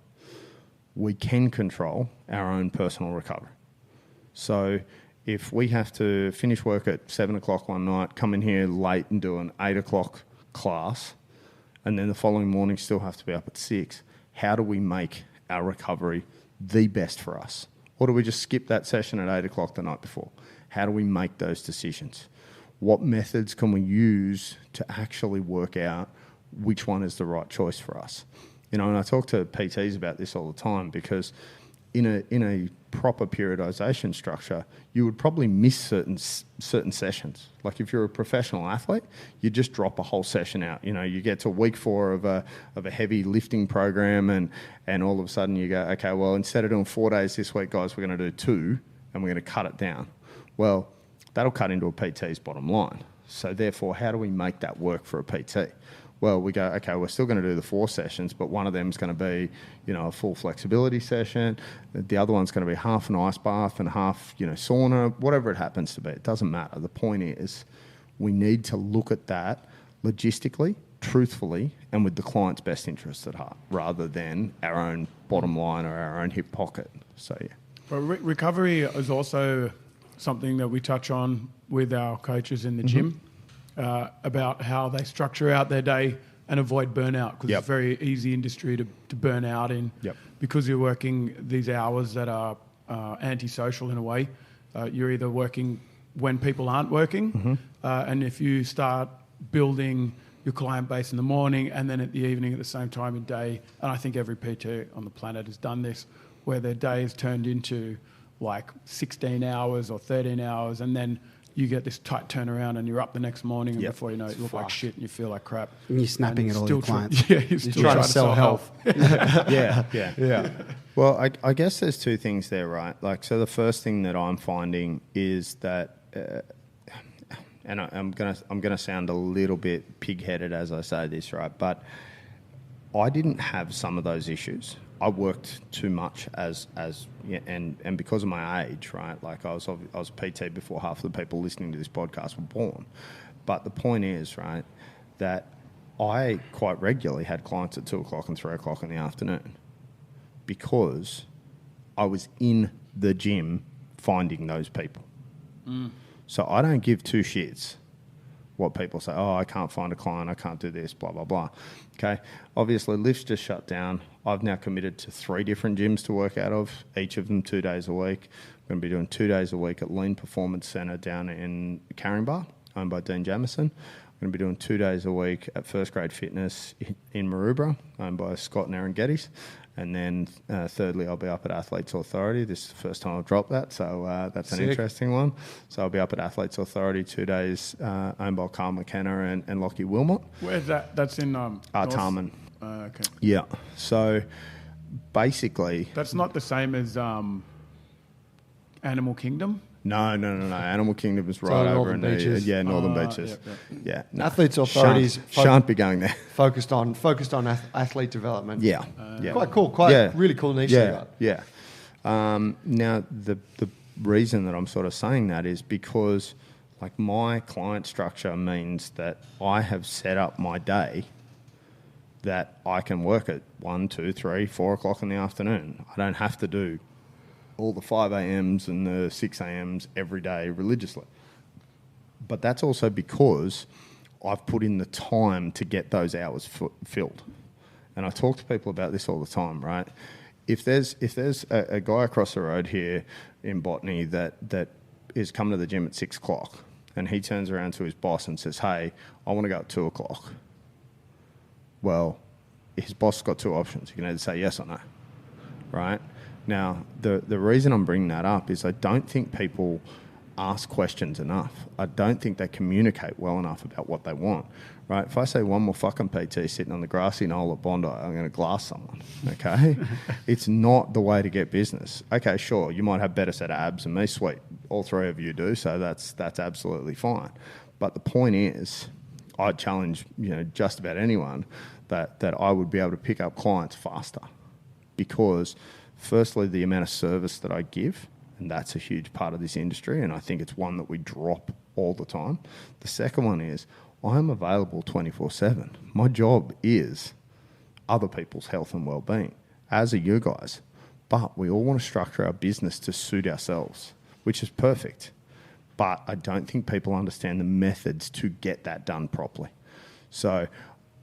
We can control our own personal recovery. So if we have to finish work at 7 o'clock one night, come in here late and do an 8 o'clock class, and then the following morning still have to be up at 6, how do we make our recovery the best for us? Or do we just skip that session at 8 o'clock the night before? How do we make those decisions? What methods can we use to actually work out which one is the right choice for us? And I talk to PTs about this all the time because in a proper periodization structure, you would probably miss certain sessions. Like if you're a professional athlete, you just drop a whole session out. You get to week 4 of a heavy lifting program, and all of a sudden you go, okay, well, instead of doing 4 days this week, guys, we're going to do 2, and we're going to cut it down. Well, that'll cut into a PT's bottom line. So therefore, how do we make that work for a PT? Well, we go, okay, we're still going to do the 4 sessions, but one of them is going to be, a full flexibility session. The other one's going to be half an ice bath and half, sauna, whatever it happens to be. It doesn't matter. The point is we need to look at that logistically, truthfully, and with the client's best interests at heart, rather than our own bottom line or our own hip pocket. So, yeah. Well, recovery is also something that we touch on with our coaches in the gym. About how they structure out their day and avoid burnout, because it's a very easy industry to burn out in because you're working these hours that are antisocial in a way. You're either working when people aren't working, and if you start building your client base in the morning and then at the evening at the same time of day, and I think every PT on the planet has done this, where their day is turned into like 16 hours or 13 hours, and then you get this tight turnaround and you're up the next morning, and before you know it, you look like shit and you feel like crap. And you're snapping at all your clients. You're still trying to sell health. Yeah. Well, I guess there's 2 things there, right? Like, so the first thing that I'm finding is that, and I'm gonna sound a little bit pig-headed as I say this, right? But I didn't have some of those issues. I worked too much and because of my age, right? Like I was a PT before half of the people listening to this podcast were born. But the point is, right, that I quite regularly had clients at 2 o'clock and 3 o'clock in the afternoon. because I was in the gym finding those people. So I don't give two shits what people say. Oh, I can't find a client. I can't do this, blah, blah, blah. Okay. Obviously, Lift's just shut down. I've now committed to 3 different gyms to work out of, each of them 2 days a week. I'm going to be doing 2 days a week at Lean Performance Centre down in Caringbah, owned by Dean Jamieson. I'm going to be doing 2 days a week at First Grade Fitness in Maroubra, owned by Scott and Aaron Geddes. And then thirdly, I'll be up at Athletes Authority. This is the first time I've dropped that, so that's an interesting one. So I'll be up at Athletes Authority 2 days, owned by Carl McKenna and Lockie Wilmot. Where's that? That's in Artarmon. Okay. Yeah. So basically, That's not the same as Animal Kingdom. no. Animal Kingdom is right on over Northern in Beaches. the Northern Beaches. Yep. No, Athletes Authorities shan't be going there. focused on athlete development. Yeah. Quite cool. Really cool niche. Yeah. Now the reason that I'm sort of saying that is because like my client structure means that I have set up my day that I can work at 1, 2, 3, 4 o'clock in the afternoon. I don't have to do all the 5 a.m.s and the 6 a.m.s every day religiously. But that's also because I've put in the time to get those hours filled. And I talk to people about this all the time, right? If there's a guy across the road here in Botany that is coming to the gym at 6 o'clock and he turns around to his boss and says, hey, I want to go at 2 o'clock. Well, his boss has got 2 options. You can either say yes or no, right? Now, the reason I'm bringing that up is I don't think people ask questions enough. I don't think they communicate well enough about what they want, right? If I say one more fucking PT sitting on the grassy knoll at Bondi, I'm going to glass someone, okay? It's not the way to get business. Okay, sure, you might have better set of abs than me, sweet. All 3 of you do, so that's absolutely fine. But the point is, I challenge just about anyone that I would be able to pick up clients faster because firstly, the amount of service that I give, and that's a huge part of this industry, and I think it's one that we drop all the time. The second one is I'm available 24/7. My job is other people's health and well-being, as are you guys. But we all want to structure our business to suit ourselves, which is perfect. But I don't think people understand the methods to get that done properly. So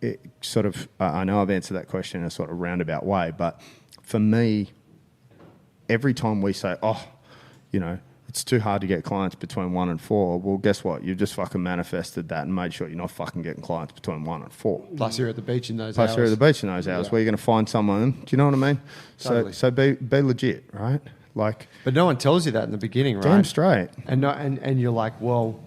it sort of, I know I've answered that question in a sort of roundabout way, but for me, every time we say, it's too hard to get clients between 1 and 4, well, guess what? You've just fucking manifested that and made sure you're not fucking getting clients between 1 and 4. Plus you're at the beach in those hours. Where you're going to find someone. Do you know what I mean? Totally. So be legit, right? But no one tells you that in the beginning, right? Damn straight. And you're like, well,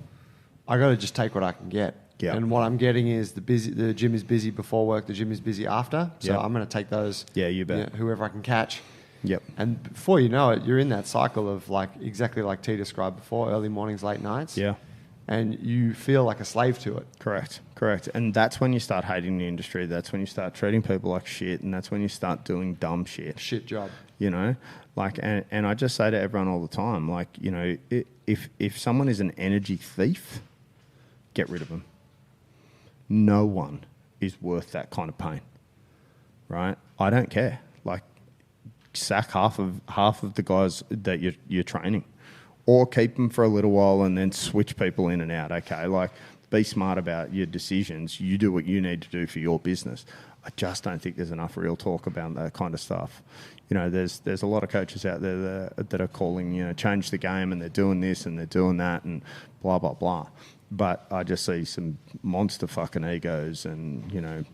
I got to just take what I can get. Yeah. And what I'm getting is the gym is busy before work, the gym is busy after. So I'm going to take those. Yeah, you bet. Whoever I can catch. Yep. And before you know it, you're in that cycle of exactly like T described before, early mornings, late nights. Yeah. And you feel like a slave to it. Correct. And that's when you start hating the industry. That's when you start treating people like shit. And that's when you start doing dumb shit. Shit job. And I just say to everyone all the time, if someone is an energy thief, get rid of them. No one is worth that kind of pain, right? I don't care. Sack half of the guys that you're training, or keep them for a little while and then switch people in and out. Okay, be smart about your decisions. You do what you need to do for your business. I just don't think there's enough real talk about that kind of stuff. There's a lot of coaches out there that are calling change the game, and they're doing this and they're doing that and blah blah blah. But I just see some monster fucking egos, and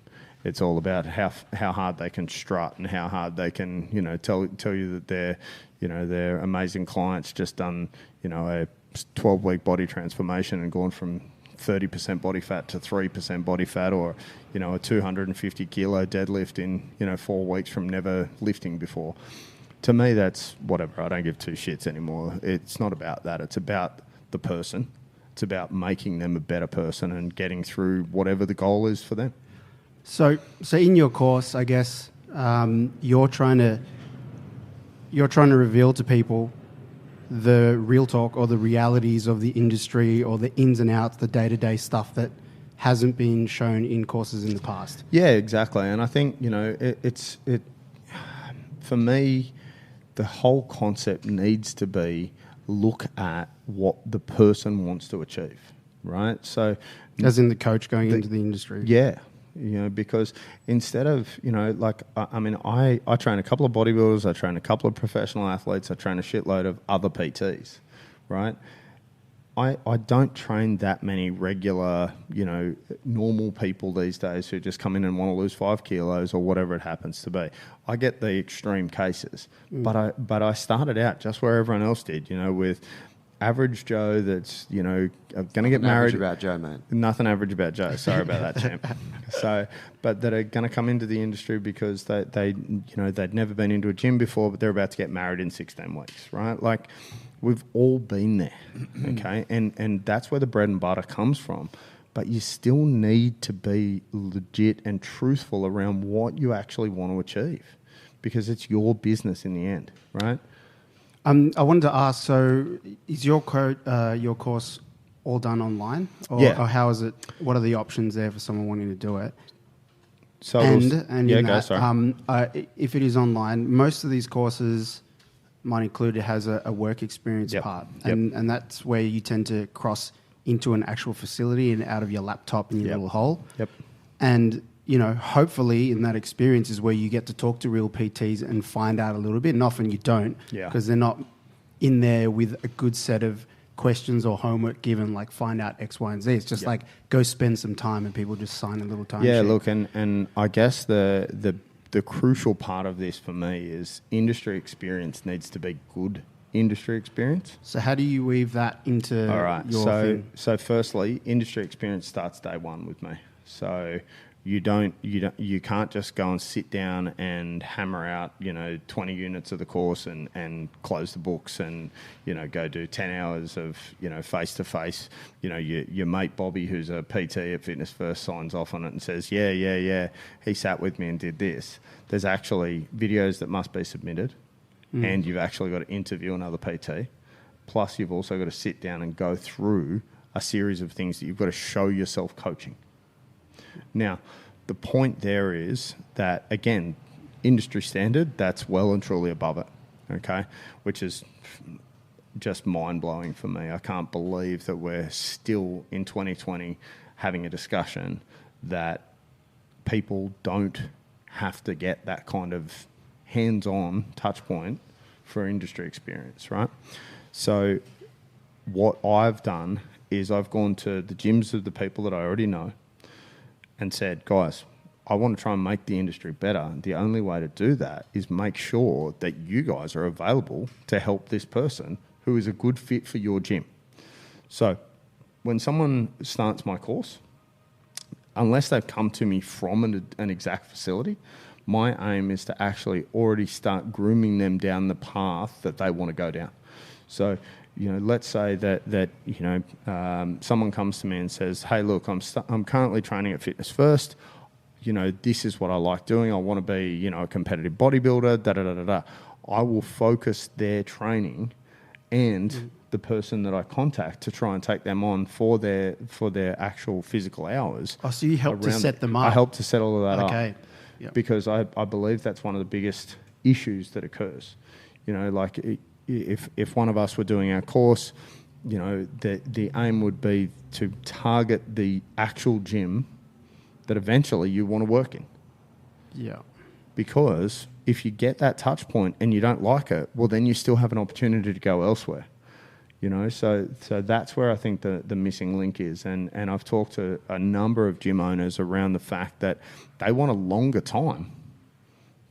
it's all about how hard they can strut and how hard they can tell you that their amazing clients just done a 12-week body transformation and gone from 30% body fat to 3% body fat, or a 250 kilo deadlift in 4 weeks from never lifting before. To me, that's whatever. I don't give 2 shits anymore. It's not about that. It's about the person. It's about making them a better person and getting through whatever the goal is for them. So in your course, I guess you're trying to reveal to people the real talk or the realities of the industry or the ins and outs, the day-to-day stuff that hasn't been shown in courses in the past. Yeah, exactly. And I think for me, the whole concept needs to be look at what the person wants to achieve, right? So, As in the coach going into the industry. yeah, because instead of, like, I train a couple of bodybuilders, I train a couple of professional athletes, I train a shitload of other PTs, right? I don't train that many regular, normal people these days who just come in and want to lose 5 kilos or whatever it happens to be. I get the extreme cases, but I started out just where everyone else did, with average Joe that's, going to get married. Average about Joe, mate. Nothing average about Joe. Sorry about that, champ. So, but that are going to come into the industry because they'd never been into a gym before, but they're about to get married in 16 weeks, right? Like, we've all been there, okay? And that's where the bread and butter comes from. But you still need to be legit and truthful around what you actually want to achieve, because it's your business in the end, right? I wanted to ask, so is your course all done online? Or, Yeah. or how is it? What are the options there for someone wanting to do it? So if it is online, most of these courses, mine included, has a work experience Yep. part. Yep. And that's where you tend to cross into an actual facility and out of your laptop in your Yep. little hole. Yep. And, hopefully in that experience is where you get to talk to real PTs and find out a little bit. And often you don't, Yeah. because they're not in there with a good set of questions or homework given, like find out X, Y, and Z. It's just Yep. like go spend some time and people just sign a little time Yeah, sheet. look, and I guess the crucial part of this for me is industry experience needs to be good industry experience. So how do you weave that into All right. your So thing? so firstly, industry experience starts day one with me. So you can't just go and sit down and hammer out 20 units of the course and close the books and go do 10 hours of face to face. Your mate Bobby, who's a PT at Fitness First, signs off on it and says yeah, he sat with me and did this. There's actually videos that must be submitted, and you've actually got to interview another PT. Plus, you've also got to sit down and go through a series of things that you've got to show yourself coaching. Now, the point there is that, again, industry standard, that's well and truly above it, okay, which is just mind-blowing for me. I can't believe that we're still in 2020 having a discussion that people don't have to get that kind of hands-on touch point for industry experience, right? So what I've done is I've gone to the gyms of the people that I already know and said, guys, I want to try and make the industry better. The only way to do that is make sure that you guys are available to help this person who is a good fit for your gym. So when someone starts my course, unless they've come to me from an exact facility, my aim is to actually already start grooming them down the path that they want to go down. So, let's say that someone comes to me and says, hey, look, I'm currently training at Fitness First. This is what I like doing. I want to be, a competitive bodybuilder, I will focus their training and the person that I contact to try and take them on for their actual physical hours. Oh, so you help to set them up. I help to set all of that up. Okay. Yep. Because I believe that's one of the biggest issues that occurs. If one of us were doing our course, the aim would be to target the actual gym that eventually you want to work in. Yeah. Because if you get that touch point and you don't like it, well, then you still have an opportunity to go elsewhere. So that's where I think the missing link is. And I've talked to a number of gym owners around the fact that they want a longer time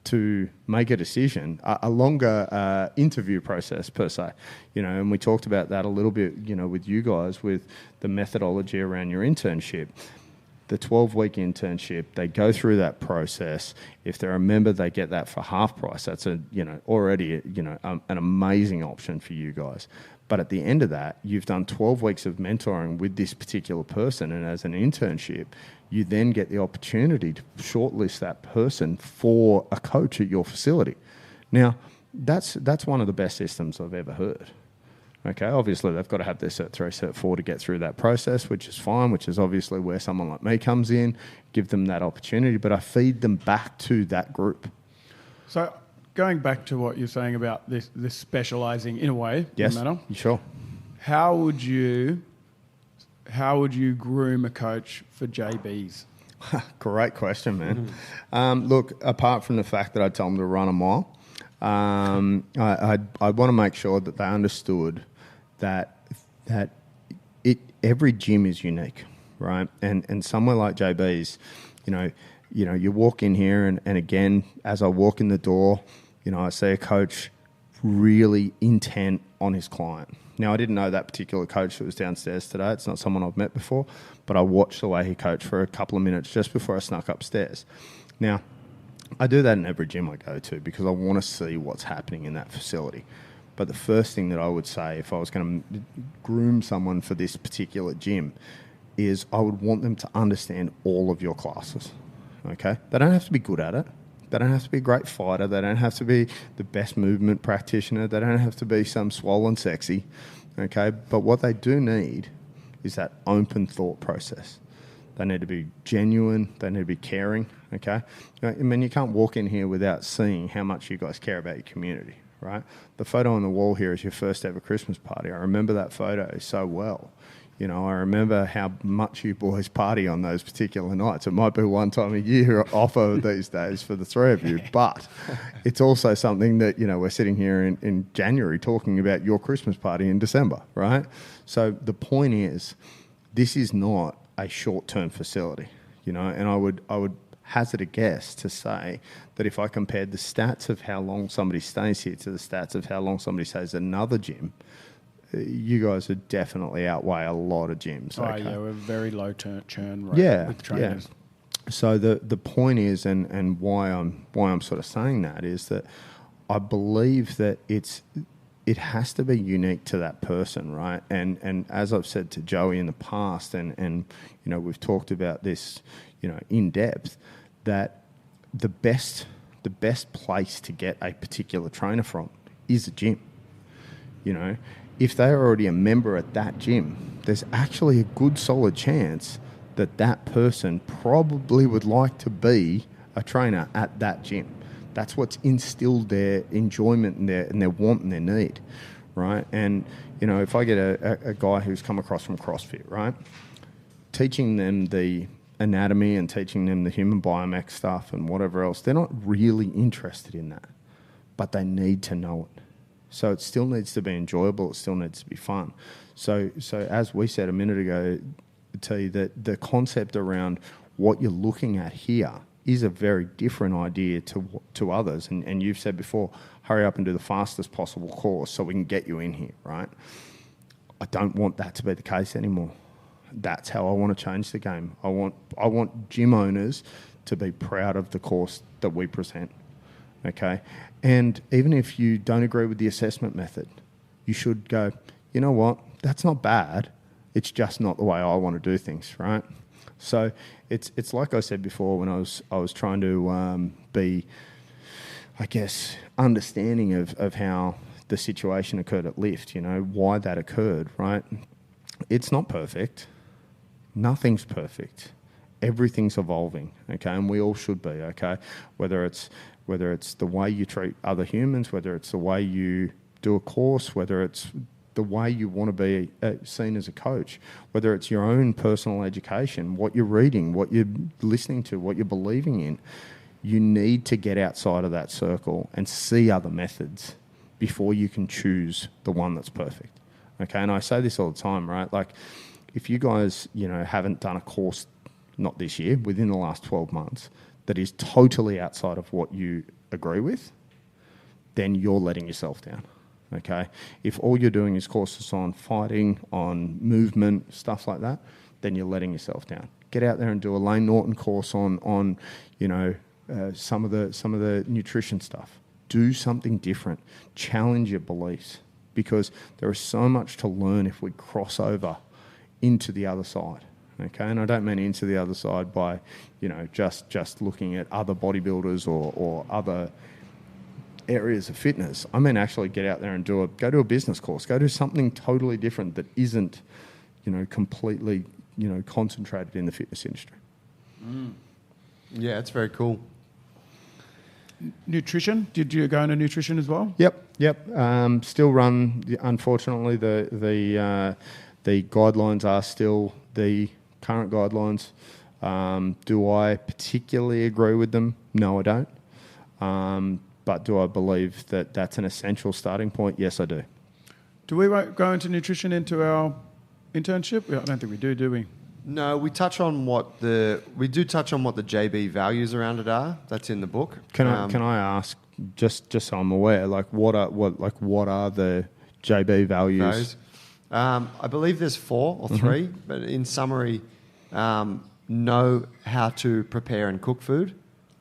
to make a decision, a longer interview process per se, and we talked about that a little bit, with you guys, with the methodology around your internship. The 12-week internship, they go through that process. If they're a member, they get that for half price. That's already an amazing option for you guys. But at the end of that, you've done 12 weeks of mentoring with this particular person, and as an internship, you then get the opportunity to shortlist that person for a coach at your facility. Now, that's one of the best systems I've ever heard. Okay, obviously they've got to have their Cert 3, Cert 4 to get through that process, which is fine, which is obviously where someone like me comes in, give them that opportunity, but I feed them back to that group. So going back to what you're saying about this specialising in a way, Yes. no matter, Sure. how would you groom a coach for JBs? Great question, man. Look, apart from the fact that I tell them to run a mile, I want to make sure that they understood that every gym is unique, right? And somewhere like JB's, you walk in here, and again, as I walk in the door, I see a coach really intent on his client. Now, I didn't know that particular coach that was downstairs today. It's not someone I've met before, but I watched the way he coached for a couple of minutes just before I snuck upstairs. Now, I do that in every gym I go to because I want to see what's happening in that facility. But the first thing that I would say if I was going to groom someone for this particular gym is I would want them to understand all of your classes, okay? They don't have to be good at it. They don't have to be a great fighter. They don't have to be the best movement practitioner. They don't have to be some swollen sexy, okay? But what they do need is that open thought process. They need to be genuine. They need to be caring, okay? You can't walk in here without seeing how much you guys care about your community, right? The photo on the wall here is your first ever Christmas party. I remember that photo so well. I remember how much you boys party on those particular nights. It might be one time a year offer these days for the three of you, but it's also something that, we're sitting here in January talking about your Christmas party in December, right? So the point is, this is not a short-term facility, and I would hazard a guess to say that if I compared the stats of how long somebody stays here to the stats of how long somebody stays at another gym, you guys would definitely outweigh a lot of gyms. Oh, okay? yeah, we're very low churn rate with trainers. Yeah. So the point is, and why I'm sort of saying that is that I believe that it has to be unique to that person, right? And as I've said to Joey in the past, and we've talked about this, in depth, that the best place to get a particular trainer from is a gym. If they're already a member at that gym, there's actually a good solid chance that person probably would like to be a trainer at that gym. That's what's instilled their enjoyment and their want and their need, right? And, if I get a guy who's come across from CrossFit, right, teaching them the anatomy and teaching them the human biomech stuff and whatever else, they're not really interested in that, but they need to know it. So it still needs to be enjoyable. It still needs to be fun. So as we said a minute ago, T, that the concept around what you're looking at here is a very different idea to others. And you've said before, hurry up and do the fastest possible course so we can get you in here, right? I don't want that to be the case anymore. That's how I want to change the game. I want gym owners to be proud of the course that we present. Okay, and even if you don't agree with the assessment method, you should go, you know what, that's not bad. It's just not the way I want to do things, right? So it's like I said before when I was trying to be, I guess, understanding of how the situation occurred at Lift, why that occurred, right? It's not perfect. Nothing's perfect. Everything's evolving, okay, and we all should be, okay, whether it's the way you treat other humans, whether it's the way you do a course, whether it's the way you want to be seen as a coach, whether it's your own personal education, what you're reading, what you're listening to, what you're believing in, you need to get outside of that circle and see other methods before you can choose the one that's perfect. Okay, and I say this all the time, right? Like, if you guys, haven't done a course, not this year, within the last 12 months, that is totally outside of what you agree with, then you're letting yourself down, okay? If all you're doing is courses on fighting, on movement, stuff like that, then you're letting yourself down. Get out there and do a Lane Norton course on some of the nutrition stuff. Do something different. Challenge your beliefs, because there is so much to learn if we cross over into the other side. Okay, and I don't mean into the other side by, just looking at other bodybuilders or other areas of fitness. I mean actually get out there and go to a business course. Go do something totally different that isn't, completely, concentrated in the fitness industry. Yeah, it's very cool. nutrition. Did you go into nutrition as well? Yep. Still run. Unfortunately, the guidelines are still the current guidelines. Do I particularly agree with them? No, I don't. But do I believe that that's an essential starting point? Yes, I do. Do we go into nutrition into our internship? I don't think we do we? No, we touch on what the JB values around it are. That's in the book. Can I ask just so I'm aware, like what are the JB values? I believe there's 4 or 3, but in summary, know how to prepare and cook food.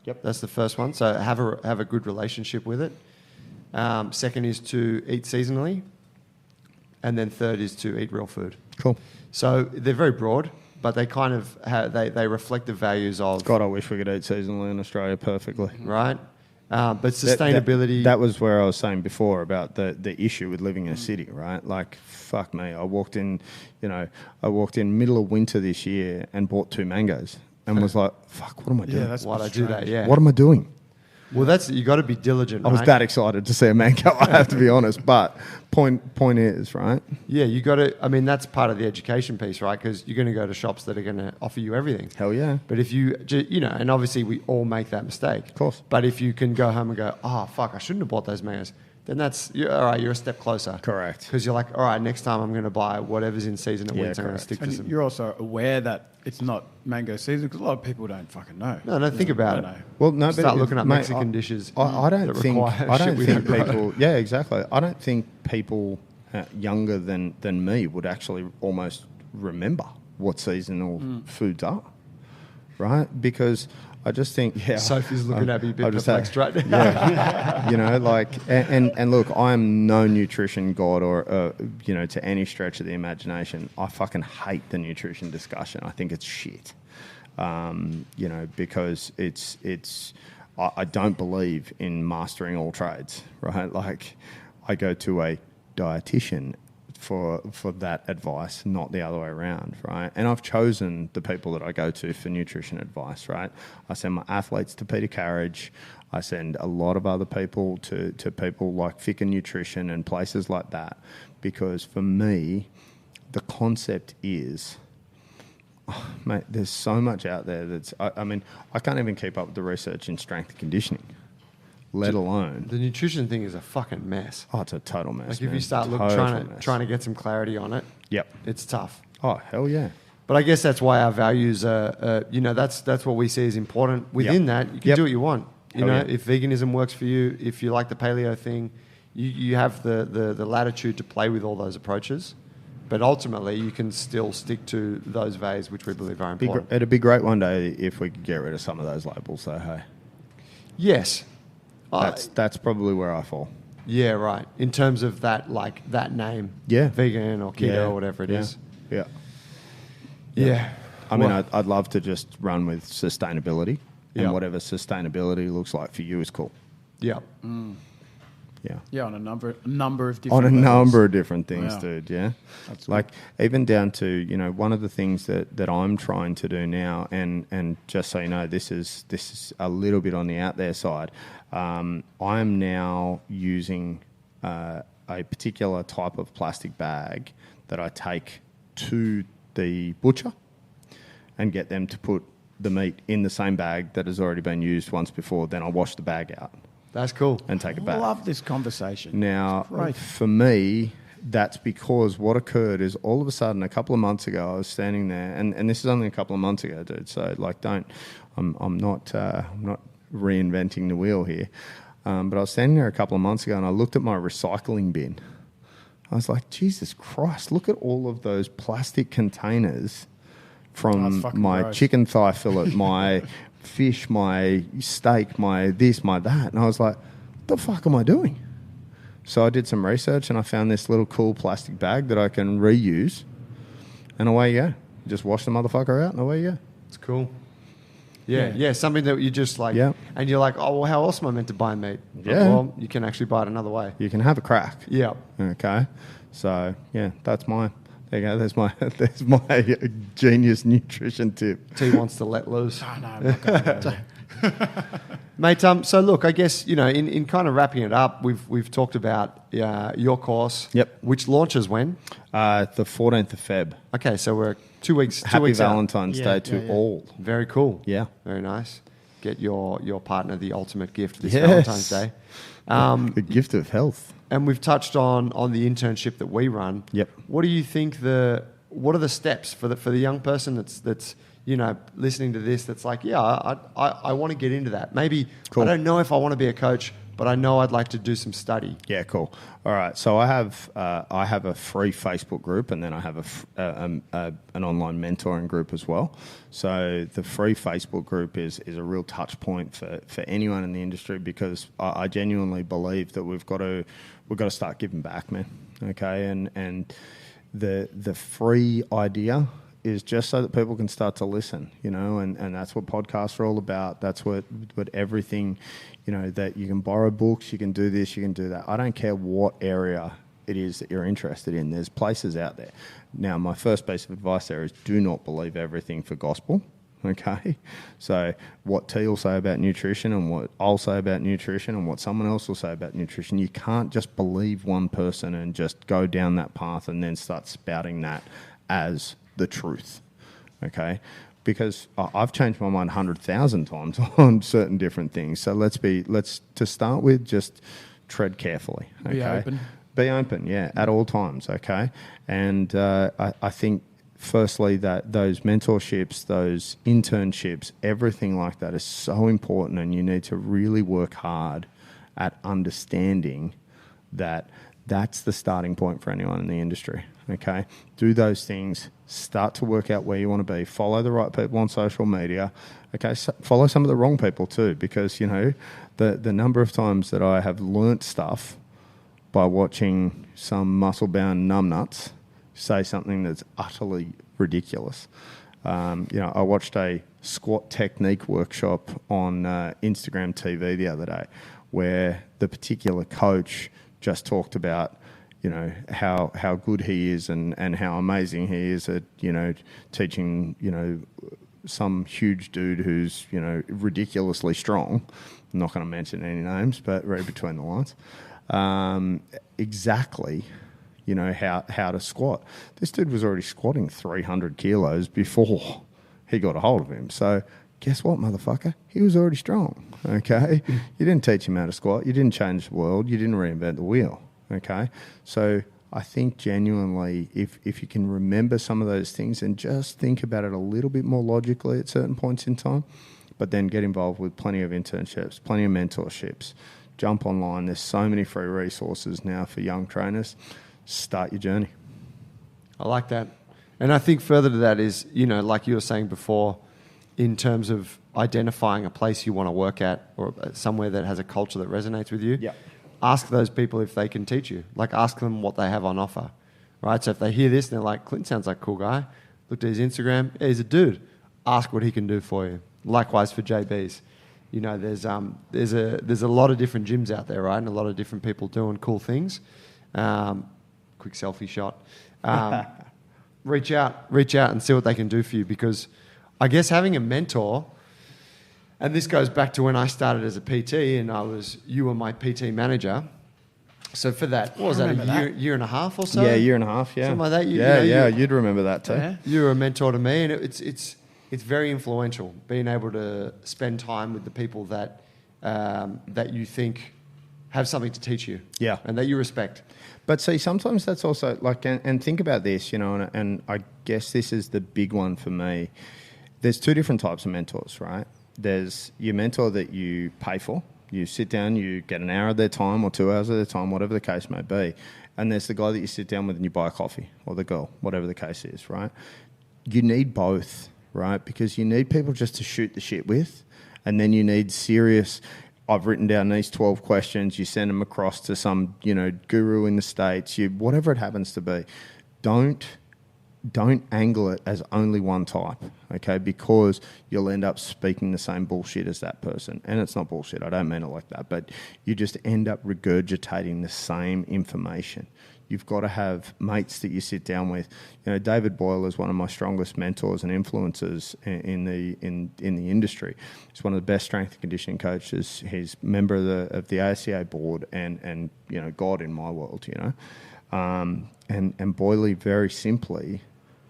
Yep. That's the first one. So have a good relationship with it. Second is to eat seasonally, and then third is to eat real food. Cool. So they're very broad, but they kind of they reflect the values of God, I wish we could eat seasonally in Australia perfectly. right. But sustainability. That was where I was saying before about the issue with living in a city, right? Like, fuck me. I walked in middle of winter this year and bought 2 mangoes and was like, fuck, what am I doing? Yeah, that's why'd I do that? Yeah. What am I doing? Well, you got to be diligent. I was right? that excited to see a mango, I have to be honest. But point is, right? Yeah, you got to. I mean, that's part of the education piece, right? Because you're going to go to shops that are going to offer you everything. Hell yeah. But if and obviously we all make that mistake. Of course. But if you can go home and go, oh, fuck, I shouldn't have bought those mangoes, then all right, you're a step closer. Correct. Because you're like, all right, next time I'm going to buy whatever's in season at winter, I'm going to stick to And some. you're also aware that it's not mango season because a lot of people don't fucking know. No, think about it. Know. Well, no, Start but looking up mate, Mexican dishes. I don't that think require I shit don't we think don't grow. people. Yeah, exactly. I don't think people younger than me would actually almost remember what seasonal foods are, right? Because I just think Sophie's looking at me a bit I just perplexed right now. Yeah, like and look, I am no nutrition god or to any stretch of the imagination. I fucking hate the nutrition discussion. I think it's shit. Because it's I don't believe in mastering all trades, right? Like I go to a dietitian for that advice, not the other way around, right? And I've chosen the people that I go to for nutrition advice, right? I send my athletes to Peter Carriage. I send a lot of other people to people like Ficker Nutrition and places like that, because for me, the concept is, mate, there's so much out there that's, I mean, I can't even keep up with the research in strength and conditioning, let alone. The nutrition thing is a fucking mess. Oh, it's a total mess. Like if man. you start trying to get some clarity on it, Yep. it's tough. Oh, hell yeah. But I guess that's why our values are, that's what we see as important. Within that, you can do what you want. You know, if veganism works for you, if you like the paleo thing, you have the latitude to play with all those approaches. But ultimately, you can still stick to those values which we believe are important. It'd be great one day if we could get rid of some of those labels, though, hey? Yes. That's probably where I fall. Yeah, right. In terms of that, like that name, Yeah. vegan or keto or whatever it is. Yeah. Yeah. I mean, I'd love to just run with sustainability, Yeah. and whatever sustainability looks like for you is cool. Yeah. Yeah. Yeah, on a number of different On a levels. number of different things, Wow. dude, yeah? That's like, even down to, one of the things that I'm trying to do now, and just so you know, this is a little bit on the out there side, I'm now using a particular type of plastic bag that I take to the butcher and get them to put the meat in the same bag that has already been used once before. Then I wash the bag out That's cool. and take it I back. love this conversation. Now, Right. for me, that's because what occurred is all of a sudden, a couple of months ago, I was standing there, and this is only a couple of months ago, dude. So, like, I'm not reinventing the wheel here. But I was standing there a couple of months ago, and I looked at my recycling bin. I was like, Jesus Christ, look at all of those plastic containers from fucking my gross. chicken thigh fillet, my fish, my steak, my this, my that. And I was like, what the fuck am I doing? So I did some research and I found this little cool plastic bag that I can reuse. And away you go. Just wash the motherfucker out and away you go. It's cool. Yeah, something that you just like, Yeah. and you're like, oh, well, how else am I meant to buy meat? Yeah. Well, you can actually buy it another way. You can have a crack. Yeah. Okay. So, yeah, that's mine. There you go. There's my genius nutrition tip. T wants to let loose. Oh, no, I'm not going to Mate, so look, I guess, in kind of wrapping it up, we've talked about your course. Yep. Which launches when? The 14th of Feb. Okay, so we're 2 weeks. Happy out. Valentine's Day to all. Very cool. Yeah. Very nice. Get your partner the ultimate gift this Yes. Valentine's Day. The gift of health. And we've touched on the internship that we run. Yep. What do you think what are the steps for the young person that's listening to this, that's like, yeah, I want to get into that. Maybe Cool. I don't know if I want to be a coach, but I know I'd like to do some study. Yeah, cool. All right, so I have a free Facebook group, and then I have an online mentoring group as well. So the free Facebook group is a real touch point for anyone in the industry, because I genuinely believe that we've got to start giving back, man. Okay, and the free idea is just so that people can start to listen, and that's what podcasts are all about. That's what everything, that you can borrow books, you can do this, you can do that. I don't care what area it is that you're interested in. There's places out there. Now, my first piece of advice there is do not believe everything for gospel, okay? So what T will say about nutrition and what I'll say about nutrition and what someone else will say about nutrition, you can't just believe one person and just go down that path and then start spouting that as the truth, okay? Because I've changed my mind 100,000 times on certain different things. So let's to start with, just tread carefully, okay? Be open. Be open, yeah, at all times, okay? And I think, firstly, that those mentorships, those internships, everything like that is so important, and you need to really work hard at understanding that that's the starting point for anyone in the industry, okay? Do those things. Start to work out where you want to be. Follow the right people on social media, okay? So follow some of the wrong people too, because, the number of times that I have learnt stuff by watching some muscle-bound numbnuts say something that's utterly ridiculous. I watched a squat technique workshop on Instagram TV the other day, where the particular coach just talked about, how good he is and how amazing he is at, teaching, some huge dude who's, ridiculously strong. I'm not going to mention any names, but read between the lines. Exactly, how to squat. This dude was already squatting 300 kilos before he got a hold of him. So guess what, motherfucker? He was already strong, okay? You didn't teach him how to squat. You didn't change the world. You didn't reinvent the wheel, okay? So I think genuinely, if you can remember some of those things and just think about it a little bit more logically at certain points in time, but then get involved with plenty of internships, plenty of mentorships, jump online. There's so many free resources now for young trainers. Start your journey. I like that. And I think further to that is, like you were saying before, in terms of identifying a place you want to work at, or somewhere that has a culture that resonates with you, Yeah. ask those people if they can teach you. Like, ask them what they have on offer, right? So if they hear this and they're like, Clint sounds like a cool guy, looked at his Instagram, yeah, he's a dude. Ask what he can do for you. Likewise for JB's. There's a lot of different gyms out there, right? And a lot of different people doing cool things. Quick selfie shot. Reach out and see what they can do for you, because I guess having a mentor, and this goes back to when I started as a PT and you were my PT manager. So for that, what was that, year and a half or so? Yeah, year and a half, yeah. Something like that. You'd remember that too. Yeah. You were a mentor to me, and it's very influential, being able to spend time with the people that you think have something to teach you, Yeah. and that you respect. But see, sometimes that's also like, and think about this, and I guess this is the big one for me. There's two different types of mentors, right? There's your mentor that you pay for. You sit down, you get an hour of their time or 2 hours of their time, whatever the case may be. And there's the guy that you sit down with and you buy a coffee, or the girl, whatever the case is, right? You need both, right? Because you need people just to shoot the shit with, and then you need serious... I've written down these 12 questions. You send them across to some, guru in the States. Whatever it happens to be, don't angle it as only one type, okay? Because you'll end up speaking the same bullshit as that person, and it's not bullshit. I don't mean it like that, but you just end up regurgitating the same information. you've got to have mates that you sit down with. You know, David Boyle is one of my strongest mentors and influencers in the industry. He's one of the best strength and conditioning coaches. He's a member of the ASCA board and you know, God in my world, you know. And Boyley, very simply,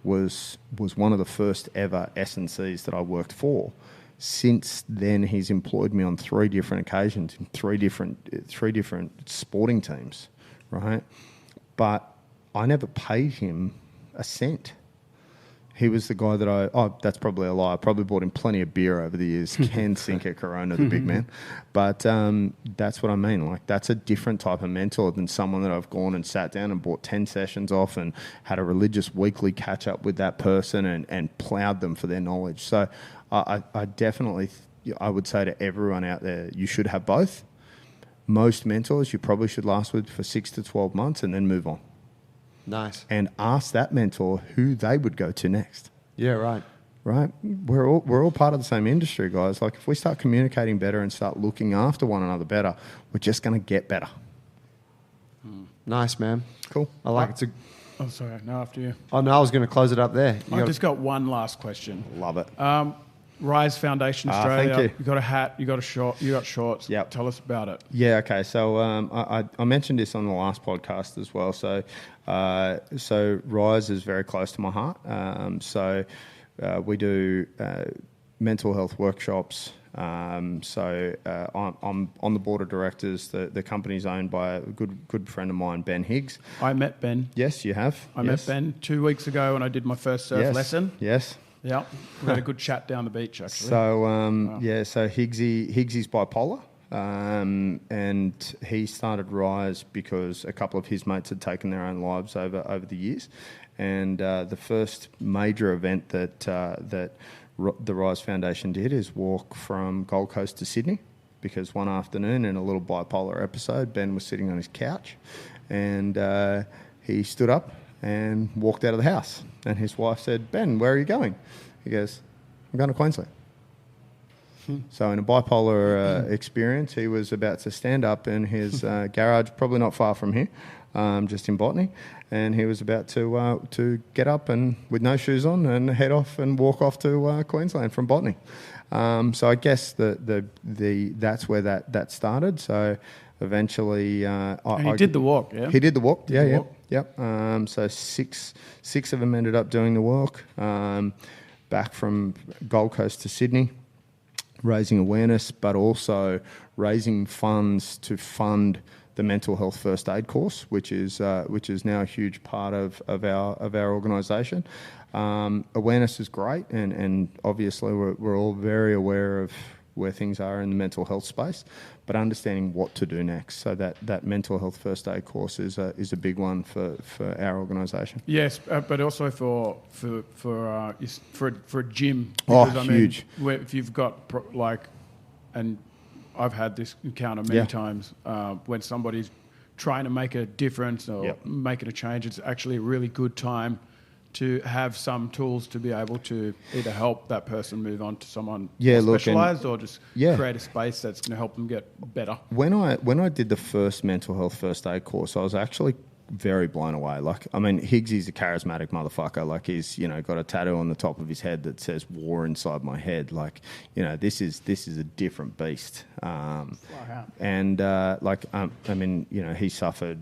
was one of the first ever S&Cs that I worked for. Since then, he's employed me on 3 different occasions in three different sporting teams, right? But I never paid him a cent. He was the guy that that's probably a lie. I probably bought him plenty of beer over the years. Ken Sinker Corona, the big man. But that's what I mean. Like, that's a different type of mentor than someone that I've gone and sat down and bought 10 sessions off and had a religious weekly catch up with that person and ploughed them for their knowledge. So I definitely, I would say to everyone out there, you should have both. Most mentors you probably should last with for 6 to 12 months and then move on. Nice. And ask that mentor who they would go to next. Yeah, right. Right? We're all part of the same industry, guys. Like, if we start communicating better and start looking after one another better, we're just going to get better. Nice, man. Cool. I like it. Oh, sorry. No, after you. Oh, no, I was going to close it up there. I've just got one last question. Love it. Rise Foundation Australia. thank you. You got a hat. You got a short. You got shorts. Yep. Tell us about it. Yeah, okay. So I mentioned this on the last podcast as well. So Rise is very close to my heart. We do mental health workshops. I'm on the board of directors. The company's owned by a good friend of mine, Ben Higgs. I met Ben. Yes, you have. I met Ben 2 weeks ago when I did my first surf lesson. Yes. Yeah, we had a good chat down the beach, actually. So, so Higgsy's bipolar, and he started Rise because a couple of his mates had taken their own lives over the years, and the first major event that the Rise Foundation did is walk from Gold Coast to Sydney, because one afternoon in a little bipolar episode, Ben was sitting on his couch, and he stood up and walked out of the house. And his wife said, "Ben, where are you going?" He goes, "I'm going to Queensland." So in a bipolar experience, he was about to stand up in his garage, probably not far from here, just in Botany, and he was about to get up and with no shoes on and head off and walk off to Queensland from Botany. So I guess that's where that started. So eventually, he did the walk. Yeah, he did the walk. Did the walk. Yep. So six of them ended up doing the walk, back from Gold Coast to Sydney, raising awareness, but also raising funds to fund the mental health first aid course, which is now a huge part of our organisation. Awareness is great, and obviously we're all very aware of where things are in the mental health space, but understanding what to do next. So that mental health first aid course is a big one for our organisation. Yes, but also for a gym. Oh, Because, huge! If you've got and I've had this encounter many times when somebody's trying to make a difference or making a change, it's actually a really good time to have some tools to be able to either help that person move on to someone more specialised or just create a space that's going to help them get better. When I did the first mental health first aid course, I was actually very blown away. Like, I mean, Higgsy's a charismatic motherfucker. Like, he's, got a tattoo on the top of his head that says "War Inside My Head." Like, this is a different beast. He suffered,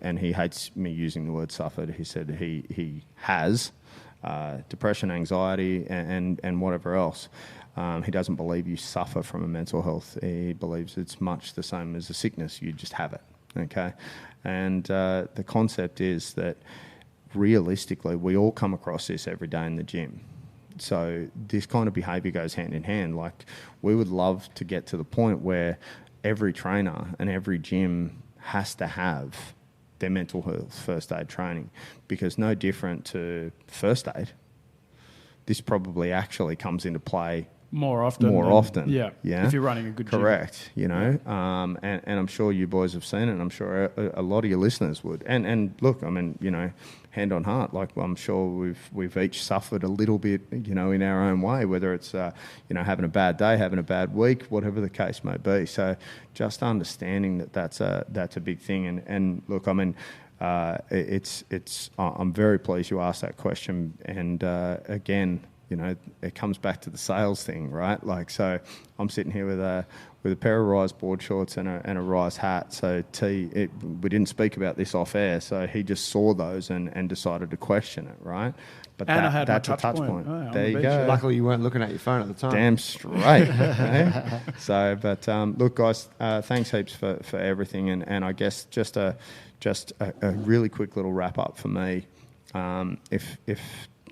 and he hates me using the word suffered. He said he has depression, anxiety, and whatever else. He doesn't believe you suffer from a mental health. He believes it's much the same as a sickness. You just have it. Okay. And the concept is that realistically, we all come across this every day in the gym. So this kind of behaviour goes hand in hand. Like, we would love to get to the point where every trainer and every gym has to have their mental health first aid training, because no different to first aid, this probably actually comes into play more often. Yeah. If you're running a good gym. Correct. And I'm sure you boys have seen it, and I'm sure a lot of your listeners would. And look, I mean, hand on heart, like, I'm sure we've each suffered a little bit, in our own way, whether it's having a bad day, having a bad week, whatever the case may be. So just understanding that's a big thing. And look, I mean, I'm very pleased you asked that question. And again, you know, it comes back to the sales thing, right? Like, so I'm sitting here with a pair of Rise board shorts and a Rise hat. So we didn't speak about this off air, so he just saw those and decided to question it, right? But And I had that's my a touch point. on There the you beach. go. Luckily, you weren't looking at your phone at the time. Damn straight. eh? So, but look, guys, thanks heaps for everything, and I guess just a really quick little wrap up for me. If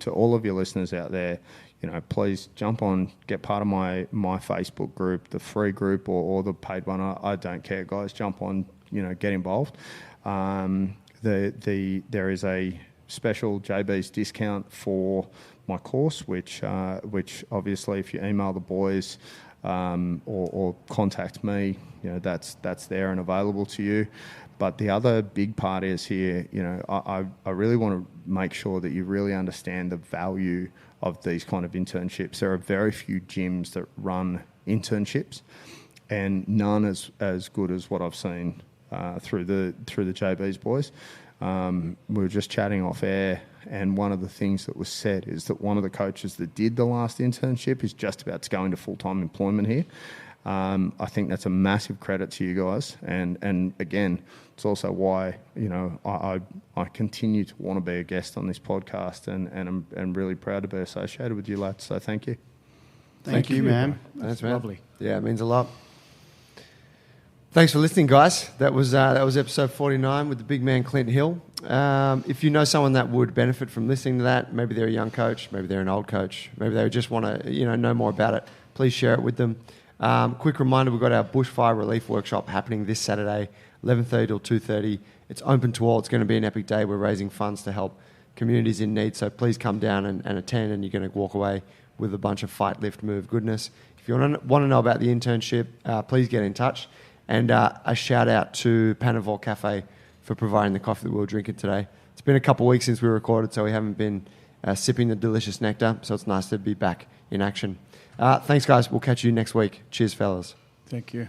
to all of your listeners out there, you know, please jump on, get part of my Facebook group, the free group or the paid one. I don't care, guys. Jump on, you know, get involved. There is a special JB's discount for my course, which obviously if you email the boys or contact me, you know, that's there and available to you. But the other big part is here, you know, I really want to make sure that you really understand the value of these kind of internships. There are very few gyms that run internships, and none as good as what I've seen through the JB's boys. We were just chatting off air, and one of the things that was said is that one of the coaches that did the last internship is just about to go into full-time employment here. I think that's a massive credit to you guys, and again, it's also why, you know, I continue to want to be a guest on this podcast, and I'm really proud to be associated with you, lads. So thank you. Thank you, man. That's man. lovely. Yeah, it means a lot. Thanks for listening, guys. That was episode 49 with the big man Clint Hill. If you know someone that would benefit from listening to that, maybe they're a young coach, maybe they're an old coach, maybe they just want to, you know more about it, please share it with them. Quick reminder, we've got our bushfire relief workshop happening this Saturday, 11:30 till 2:30. It's open to all. It's going to be an epic day. We're raising funds to help communities in need, so please come down and attend, and you're going to walk away with a bunch of fight, lift, move goodness. If you want to know about the internship, please get in touch. And a shout out to Panavol Cafe for providing the coffee that we were drinking today. It's been a couple of weeks since we recorded, so we haven't been sipping the delicious nectar, so it's nice to be back in action. Thanks, guys. We'll catch you next week. Cheers, fellas. Thank you.